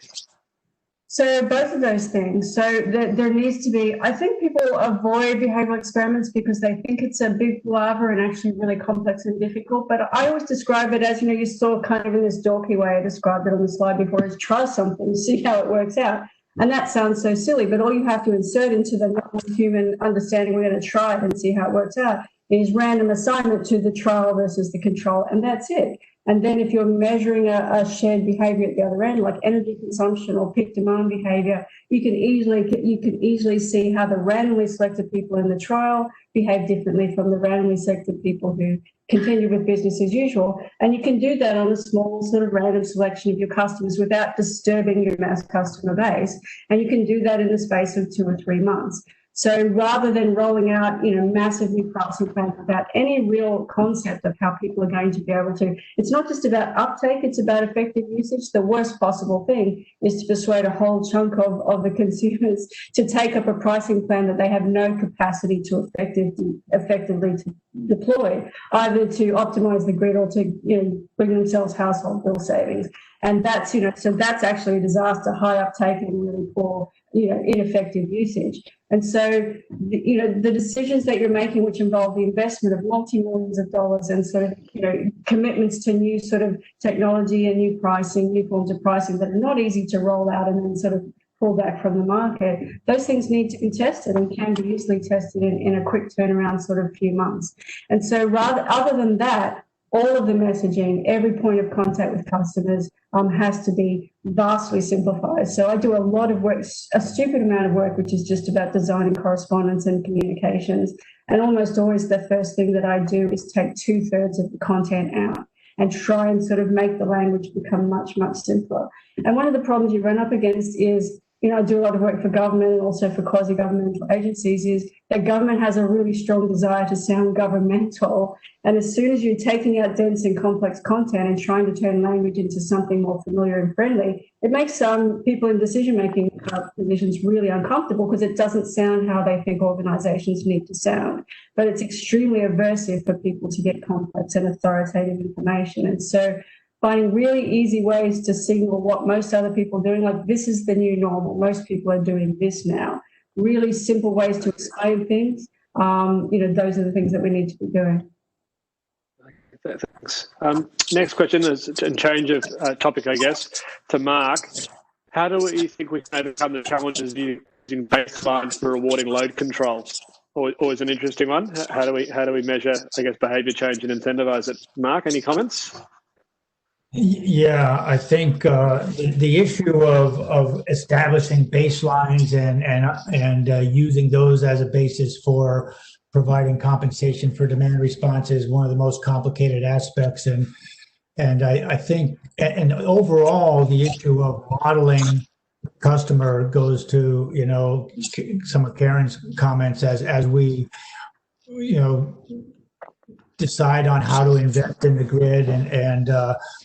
So both of those things. So there needs to be, I think people avoid behavioural experiments because they think it's a big palaver and actually really complex and difficult. But I always describe it as, you saw kind of in this dorky way I described it on the slide before, is try something, see how it works out. And that sounds so silly, but all you have to insert into the normal human understanding, we're going to try it and see how it works out, is random assignment to the trial versus the control, and that's it. And then if you're measuring a shared behaviour at the other end, like energy consumption or peak demand behaviour, you can easily see how the randomly selected people in the trial behave differently from the randomly selected people who continue with business as usual. And you can do that on a small sort of random selection of your customers without disturbing your mass customer base. And you can do that in the space of 2 or 3 months. So rather than rolling out, massive new pricing plans without any real concept of how people are going to be able to, it's not just about uptake, it's about effective usage. The worst possible thing is to persuade a whole chunk of the consumers to take up a pricing plan that they have no capacity to effectively to deploy, either to optimize the grid or to, bring themselves household bill savings. And that's, so that's actually a disaster, high uptake and really poor, ineffective usage. And so, the decisions that you're making, which involve the investment of multi-millions of dollars and sort of, commitments to new sort of technology and new pricing, new forms of pricing that are not easy to roll out and then sort of pull back from the market, those things need to be tested and can be easily tested in a quick turnaround sort of few months. And so other than that, all of the messaging, every point of contact with customers has to be vastly simplified. So I do a lot of work, a stupid amount of work, which is just about designing correspondence and communications. And almost always the first thing that I do is take 2/3 of the content out and try and sort of make the language become much, much simpler. And one of the problems you run up against is, I do a lot of work for government and also for quasi-governmental agencies, is that government has a really strong desire to sound governmental. And as soon as you're taking out dense and complex content and trying to turn language into something more familiar and friendly, it makes some people in decision-making positions really uncomfortable because it doesn't sound how they think organisations need to sound. But it's extremely aversive for people to get complex and authoritative information. And so finding really easy ways to signal what most other people are doing, like this is the new normal, most people are doing this now. Really simple ways to explain things, those are the things that we need to be doing. Thanks. Next question is a change of topic, I guess, to Mark. How do you think we can overcome the challenges using baselines for rewarding load control? Always an interesting one. How do we measure, I guess, behaviour change and incentivise it? Mark, any comments? Yeah, I think the issue of establishing baselines and using those as a basis for providing compensation for demand response is one of the most complicated aspects, and I think and overall the issue of modeling customer goes to some of Karen's comments as we decide on how to invest in the grid and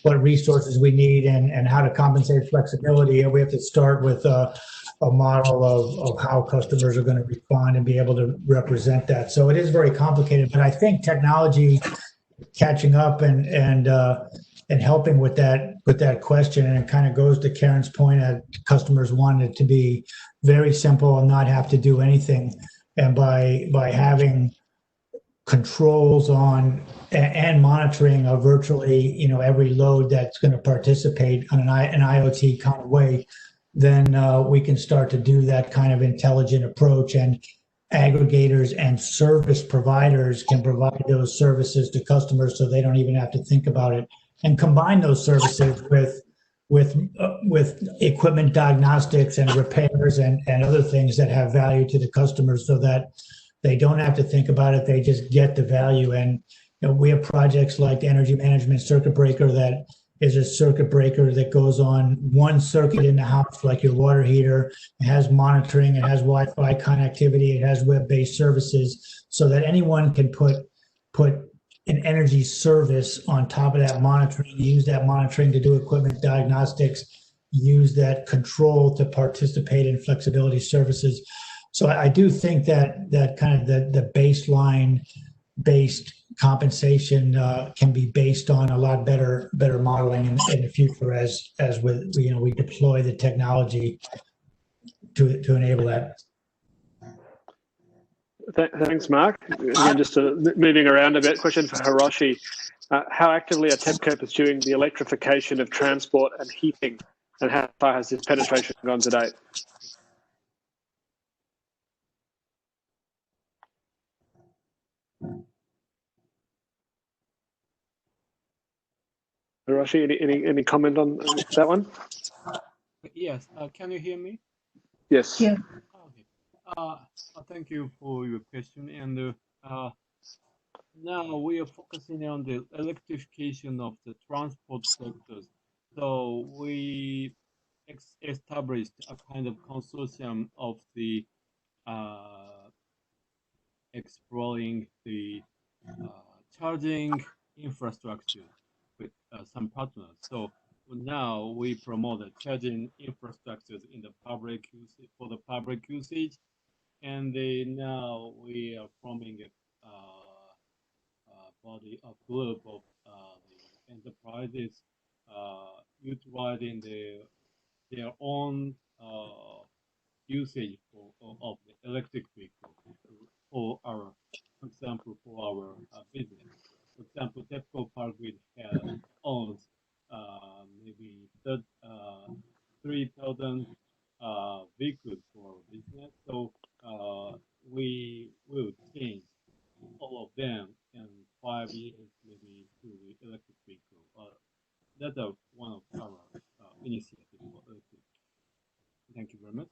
what resources we need and how to compensate flexibility. And we have to start with a model of how customers are going to respond and be able to represent that. So it is very complicated, but I think technology catching up and helping with that question, and it kind of goes to Karen's point that customers want it to be very simple and not have to do anything. And by having controls on and monitoring of virtually every load that's going to participate on an IoT kind of way, then we can start to do that kind of intelligent approach, and aggregators and service providers can provide those services to customers so they don't even have to think about it, and combine those services with equipment diagnostics and repairs and other things that have value to the customers, so that they don't have to think about it. They just get the value. And we have projects like the energy management circuit breaker that is a circuit breaker that goes on one circuit in the house, like your water heater. It has monitoring, it has Wi-Fi connectivity, it has web-based services, so that anyone can put an energy service on top of that monitoring, use that monitoring to do equipment diagnostics, use that control to participate in flexibility services. So I do think that kind of the baseline based compensation can be based on a lot better modeling in the future as we deploy the technology to enable that. Thanks, Mark. Again, just moving around a bit, question for Hiroshi. How actively are TEPCO pursuing the electrification of transport and heating, and how far has this penetration gone to date? Hiroshi, any comment on that one? Yes. Can you hear me? Yes. Yeah. Okay. Thank you for your question. And now we are focusing on the electrification of the transport sectors. So we established a kind of consortium of the exploring the charging infrastructure with some partners. So now we promote the charging infrastructures in the public usage, for the public usage, and now we are forming a body of group of the enterprises utilizing their own usage of the electric vehicle for our business. For example, TEPCO Power Grid owns maybe 3,000 vehicles for business. So we will change all of them in 5 years, maybe to the electric vehicle. That's one of our initiatives for electric. Thank you very much.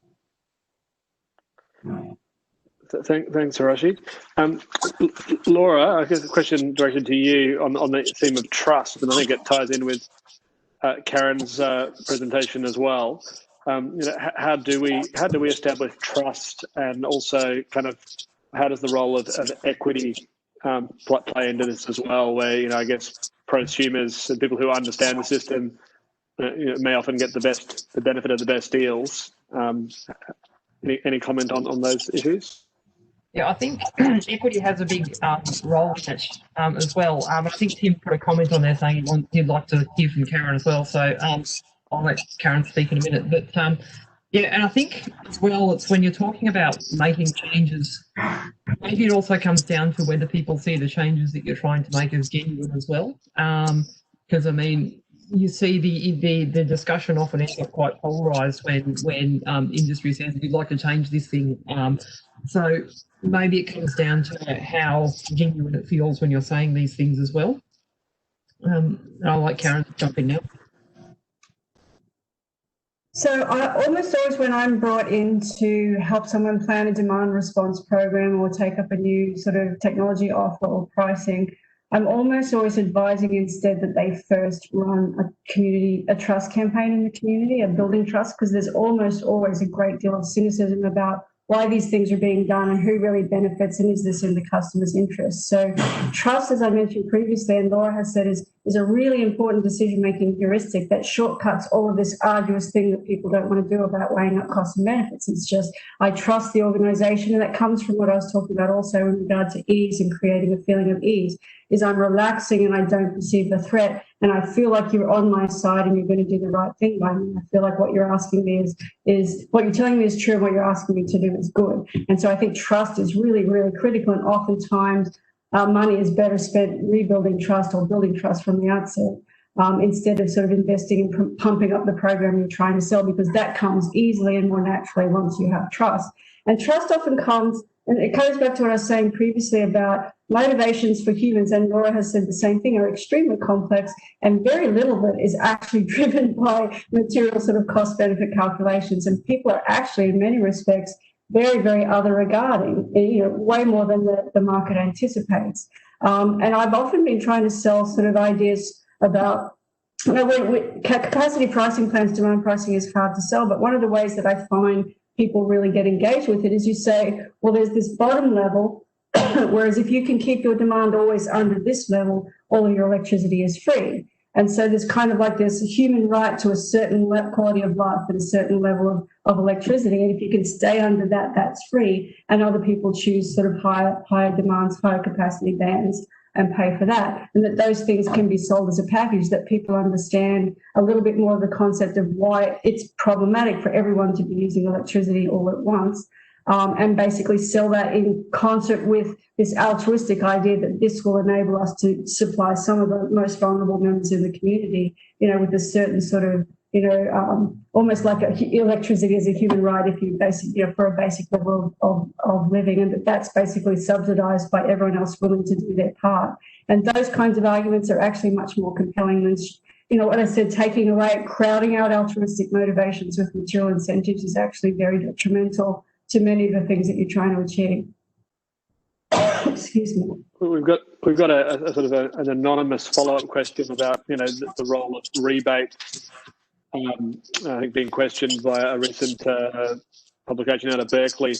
Thanks, Hiroshi. Laura, I guess a question directed to you on the theme of trust, and I think it ties in with Karen's presentation as well. How do we establish trust, and also kind of how does the role of equity play into this as well? Where I guess prosumers and people who understand the system may often get the benefit of the best deals. Any comment on those issues? Yeah, I think equity has a big role in it as well. I think Tim put a comment on there saying he'd like to hear from Karen as well. So I'll let Karen speak in a minute. But yeah, and I think as well, it's when you're talking about making changes, maybe it also comes down to whether people see the changes that you're trying to make as genuine as well. Because I mean, you see the discussion often ends up quite polarised when industry says we'd like to change this thing. So maybe it comes down to how genuine it feels when you're saying these things as well. I'll let Karen jump in now. So I almost always, when I'm brought in to help someone plan a demand response program or take up a new sort of technology offer or pricing, I'm almost always advising instead that they first run a trust campaign in the community, a building trust, because there's almost always a great deal of cynicism about why these things are being done and who really benefits, and is this in the customer's interest. So trust, as I mentioned previously, and Laura has said, is a really important decision-making heuristic that shortcuts all of this arduous thing that people don't want to do about weighing up costs and benefits. It's just, I trust the organisation, and that comes from what I was talking about also in regard to ease and creating a feeling of ease, is I'm relaxing and I don't perceive the threat, and I feel like you're on my side and you're going to do the right thing by me. I feel like what you're asking me is what you're telling me is true, and what you're asking me to do is good. And so I think trust is really, really critical, and oftentimes money is better spent rebuilding trust or building trust from the outset instead of sort of investing in pumping up the program you're trying to sell, because that comes easily and more naturally once you have trust. And trust often comes, and it goes back to what I was saying previously about motivations for humans, and Laura has said the same thing, are extremely complex, and very little of it is actually driven by material sort of cost benefit calculations. And people are actually, in many respects, very, very other regarding, way more than the market anticipates. And I've often been trying to sell sort of ideas about, capacity pricing plans, demand pricing is hard to sell, but one of the ways that I find people really get engaged with it is you say, well, there's this bottom level, whereas if you can keep your demand always under this level, all of your electricity is free. And so there's kind of like this human right to a certain quality of life and a certain level of electricity. And if you can stay under that, that's free. And other people choose sort of higher demands, higher capacity bands and pay for that. And that those things can be sold as a package, that people understand a little bit more of the concept of why it's problematic for everyone to be using electricity all at once. And basically sell that in concert with this altruistic idea that this will enable us to supply some of the most vulnerable members in the community, with a certain sort of, almost like electricity as a human right, if you basically, for a basic level of living, and that's basically subsidised by everyone else willing to do their part. And those kinds of arguments are actually much more compelling than, what I said, crowding out altruistic motivations with material incentives is actually very detrimental to many of the things that you're trying to achieve. Excuse me. We've got a sort of an anonymous follow-up question about the role of rebate. I think being questioned by a recent publication out of Berkeley,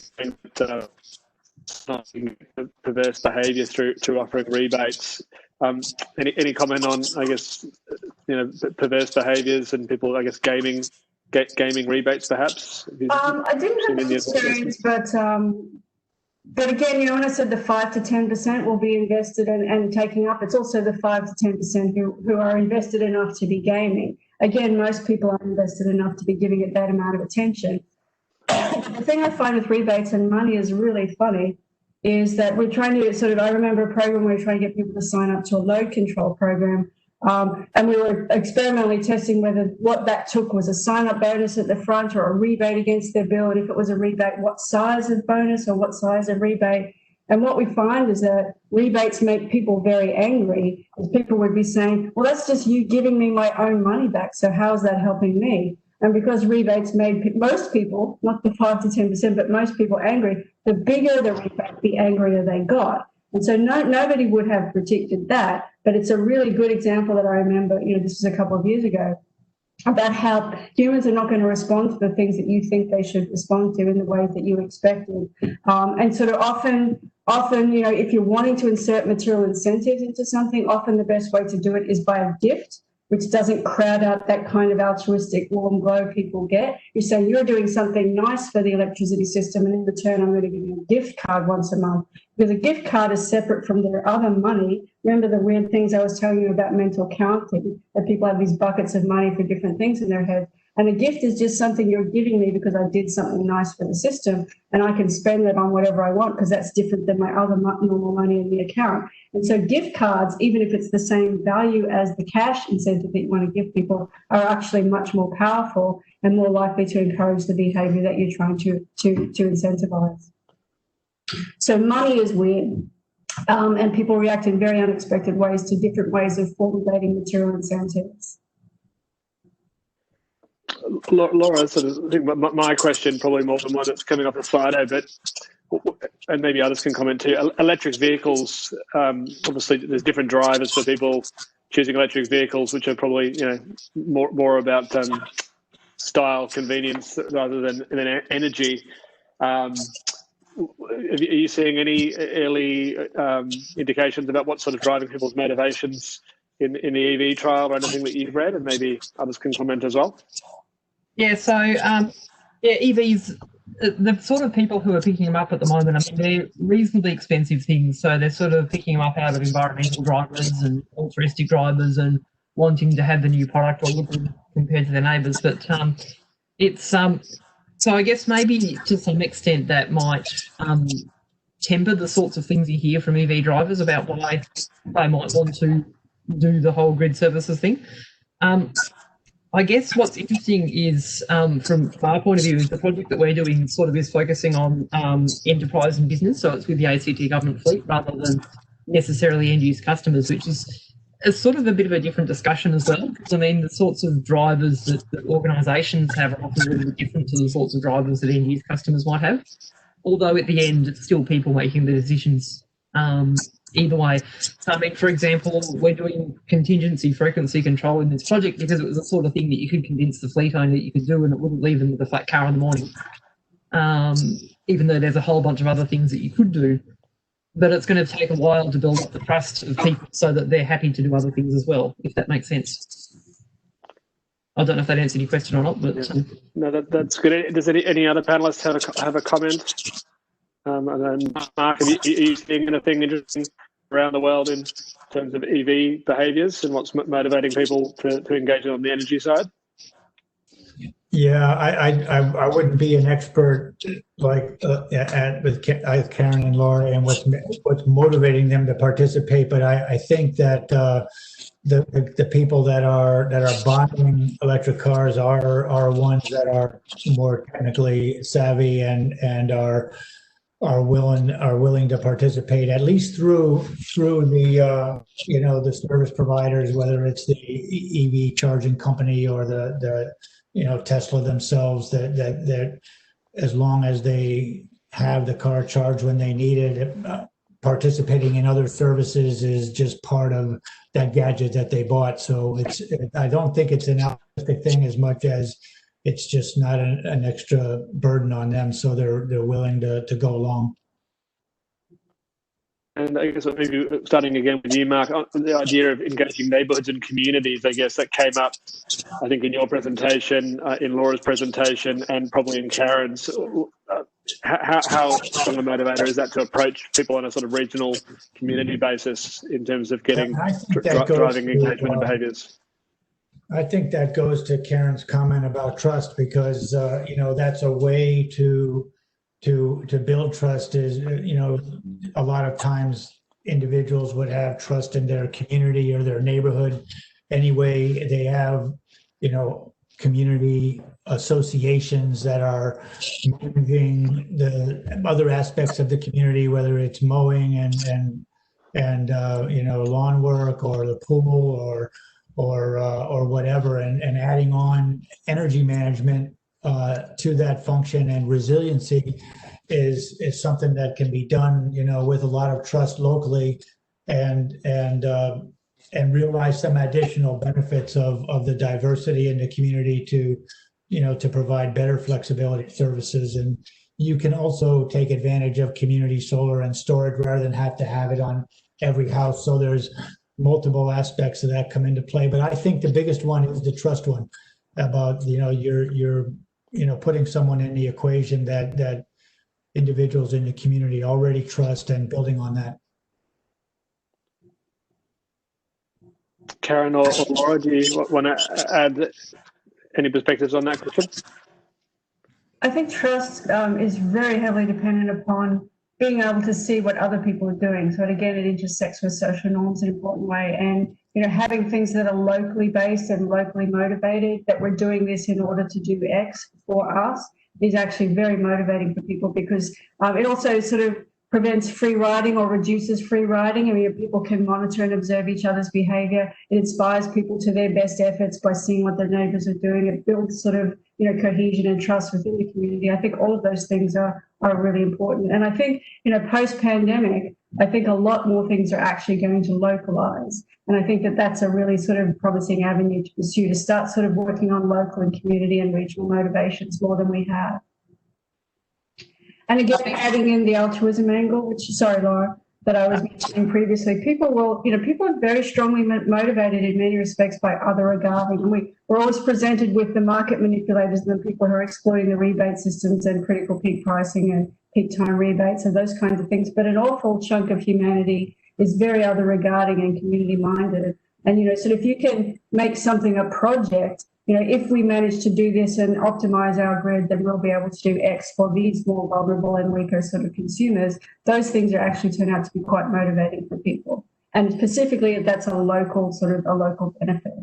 perverse behaviour through offering rebates. Any comment on, I guess, perverse behaviours and people, I guess, gaming rebates, perhaps? I didn't have this experience, but again, when I said the 5 to 10% will be invested and taking up, it's also the 5 to 10% who are invested enough to be gaming. Again, most people are invested enough to be giving it that amount of attention. The thing I find with rebates and money is really funny is that we're trying to I remember a program where we were trying to get people to sign up to a load control program. And we were experimentally testing whether what that took was a sign-up bonus at the front or a rebate against their bill. And if it was a rebate, what size of bonus or what size of rebate. And what we find is that rebates make people very angry, because people would be saying, well, that's just you giving me my own money back. So how is that helping me? And because rebates made most people, not the 5 to 10%, but most people angry, the bigger the rebate, the angrier they got. And so nobody would have predicted that, but it's a really good example that I remember, this was a couple of years ago, about how humans are not going to respond to the things that you think they should respond to in the ways that you expected. And sort of often, if you're wanting to insert material incentives into something, often the best way to do it is by a gift, which doesn't crowd out that kind of altruistic warm glow people get. You say you're doing something nice for the electricity system, and in return, I'm going to give you a gift card once a month. Because a gift card is separate from their other money. Remember the weird things I was telling you about mental counting, that people have these buckets of money for different things in their head. And a gift is just something you're giving me because I did something nice for the system, and I can spend it on whatever I want because that's different than my other normal money in the account. And so gift cards, even if it's the same value as the cash incentive that you want to give people, are actually much more powerful and more likely to encourage the behaviour that you're trying to incentivise. So money is weird, and people react in very unexpected ways to different ways of formulating material incentives. Laura, sort of, I think my question, probably more than one that's coming off the Slido, but and maybe others can comment too. Electric vehicles, obviously, there's different drivers for people choosing electric vehicles, which are probably more about style, convenience rather than energy. Are you seeing any early indications about what's sort of driving people's motivations in the EV trial or anything that you've read, and maybe others can comment as well? Yeah, so EVs, the sort of people who are picking them up at the moment, I mean, they're reasonably expensive things. So they're sort of picking them up out of environmental drivers and altruistic drivers and wanting to have the new product or look good compared to their neighbours. But it's so I guess maybe to some extent that might temper the sorts of things you hear from EV drivers about why they might want to do the whole grid services thing. I guess what's interesting is, from our point of view, is the project that we're doing sort of is focusing on enterprise and business. So it's with the ACT government fleet rather than necessarily end-use customers, which is sort of a bit of a different discussion as well. Because, I mean, the sorts of drivers that organisations have are often a little bit different to the sorts of drivers that end-use customers might have. Although at the end, it's still people making the decisions either way. So, I mean, for example, we're doing contingency frequency control in this project because it was the sort of thing that you could convince the fleet owner that you could do and it wouldn't leave them with a flat car in the morning. Even though there's a whole bunch of other things that you could do. But it's going to take a while to build up the trust of people so that they're happy to do other things as well, if that makes sense. I don't know if that answered your question or not, but no, that's good. Does any other panelists have a comment? And then Mark, are you seeing anything interesting around the world in terms of EV behaviours and what's motivating people to engage on the energy side? Yeah, I wouldn't be an expert like with Karen and Laura and what's motivating them to participate, but I think that the people that are buying electric cars are ones that are more technically savvy and are willing to participate, at least through the the service providers, whether it's the EV charging company or the Tesla themselves, that as long as they have the car charged when they need it, participating in other services is just part of that gadget that they bought. So I don't think it's an altruistic thing as much as it's just not an extra burden on them. So they're willing to go along. And I guess maybe starting again with you, Mark, the idea of engaging neighbourhoods and communities, I guess that came up, I think, in your presentation, in Laura's presentation, and probably in Karen's. How strong a motivator is that to approach people on a sort of regional community basis in terms of getting driving engagement and behaviours? I think that goes to Karen's comment about trust, because that's a way to build trust. Is a lot of times individuals would have trust in their community or their neighborhood anyway. They have community associations that are managing the other aspects of the community, whether it's mowing and lawn work or the pool or whatever, and adding on energy management to that function, and resiliency is something that can be done, with a lot of trust locally, and realize some additional benefits of the diversity in the community to provide better flexibility services. And you can also take advantage of community solar and storage rather than have to have it on every house. So there's multiple aspects of that come into play, but I think the biggest one is the trust one, about you're putting someone in the equation that individuals in the community already trust, and building on that. Karen or Laura, do you want to add any perspectives on that question? I think trust is very heavily dependent upon being able to see what other people are doing. So again, it intersects with social norms in an important way. And having things that are locally based and locally motivated, that we're doing this in order to do X for us, is actually very motivating for people, because it also sort of prevents free riding or reduces free riding. I mean, people can monitor and observe each other's behaviour. It inspires people to their best efforts by seeing what their neighbours are doing. It builds sort of cohesion and trust within the community. I think all of those things are really important. And I think post-pandemic, I think a lot more things are actually going to localise. And I think that's a really sort of promising avenue to pursue, to start sort of working on local and community and regional motivations more than we have. And again, adding in the altruism angle, sorry, Laura, that I was mentioning previously, people are very strongly motivated in many respects by other regarding. And we're always presented with the market manipulators and the people who are exploiting the rebate systems and critical peak pricing and peak time rebates and those kinds of things. But an awful chunk of humanity is very other regarding and community minded. And, so if you can make something a project, if we manage to do this and optimize our grid, then we'll be able to do X for these more vulnerable and weaker sort of consumers. Those things are actually turn out to be quite motivating for people. And specifically, that's a local benefit.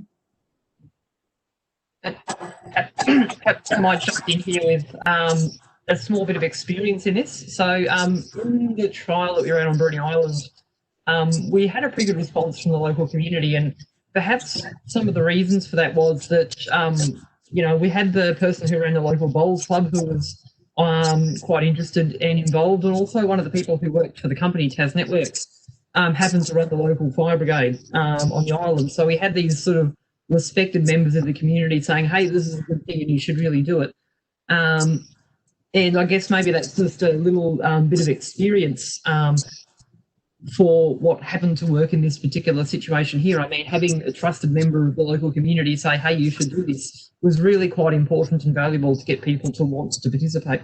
Perhaps I might jump in here with a small bit of experience in this. So in the trial that we ran on Bruny Island, we had a pretty good response from the local community, and perhaps some of the reasons for that was that, you know, we had the person who ran the local bowls club who was quite interested and involved, and also one of the people who worked for the company, Tas Networks, happens to run the local fire brigade on the island. So we had these sort of respected members of the community saying, hey, this is a good thing and you should really do it. And I guess maybe that's just a little bit of experience for what happened to work in this particular situation here. I mean, having a trusted member of the local community say, hey, you should do this, was really quite important and valuable to get people to want to participate.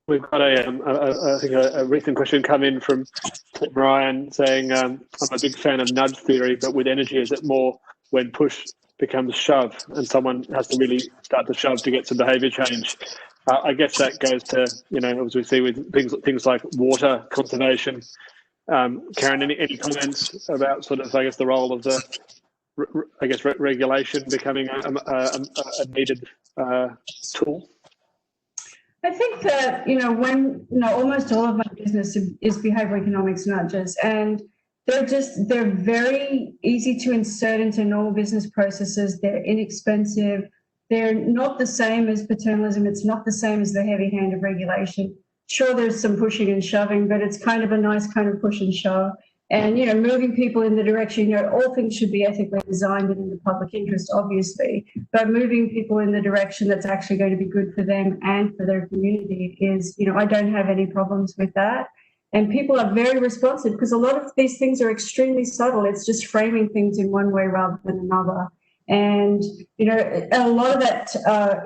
We've got I think a recent question come in from Brian saying, I'm a big fan of nudge theory, but with energy, is it more when push becomes shove and someone has to really start to shove to get some behaviour change? I guess that goes to, you know, as we see with things like water conservation. Karen, any comments about sort of, I guess, the role of the, regulation becoming a needed tool? I think that, you know, when, you know, almost all of my business is behavioral economics nudges, and they're very easy to insert into normal business processes. They're inexpensive. They're not the same as paternalism. It's not the same as the heavy hand of regulation. Sure, there's some pushing and shoving, but it's kind of a nice kind of push and shove. And, you know, moving people in the direction, you know, all things should be ethically designed and in the public interest, obviously, but moving people in the direction that's actually going to be good for them and for their community is, you know, I don't have any problems with that. And people are very responsive because a lot of these things are extremely subtle. It's just framing things in one way rather than another. And, you know, a lot of that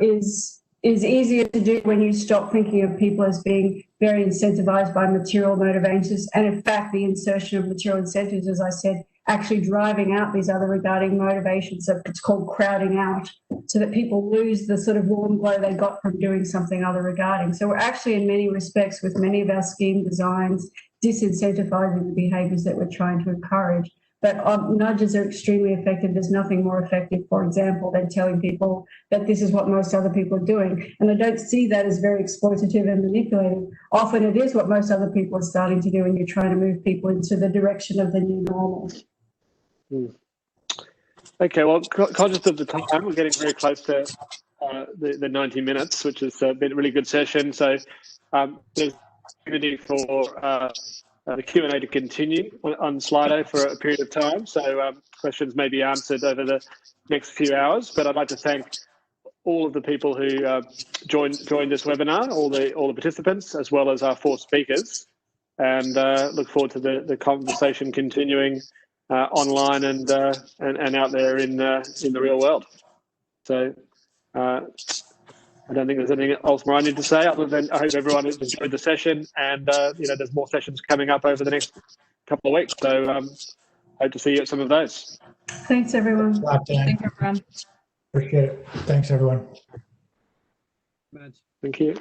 is easier to do when you stop thinking of people as being very incentivized by material motivations. And in fact, the insertion of material incentives, as I said, actually driving out these other regarding motivations. So it's called crowding out, so that people lose the sort of warm glow they got from doing something other regarding. So we're actually, in many respects, with many of our scheme designs, disincentivizing the behaviours that we're trying to encourage. But nudges are extremely effective. There's nothing more effective, for example, than telling people that this is what most other people are doing. And I don't see that as very exploitative and manipulative. Often it is what most other people are starting to do when you're trying to move people into the direction of the new normal. Okay, well, conscious of the time, we're getting very close to the 90 minutes, which has been a really good session. So there's opportunity for the Q&A to continue on Slido for a period of time. So questions may be answered over the next few hours, but I'd like to thank all of the people who joined this webinar, all the participants, as well as our 4 speakers, and look forward to the conversation continuing online and out there in the real world. So I don't think there's anything else more I need to say other than I hope everyone has enjoyed the session, and you know, there's more sessions coming up over the next couple of weeks. So hope to see you at some of those. Thanks, everyone. Thank you, everyone. Appreciate it. Thanks, everyone. Thank you.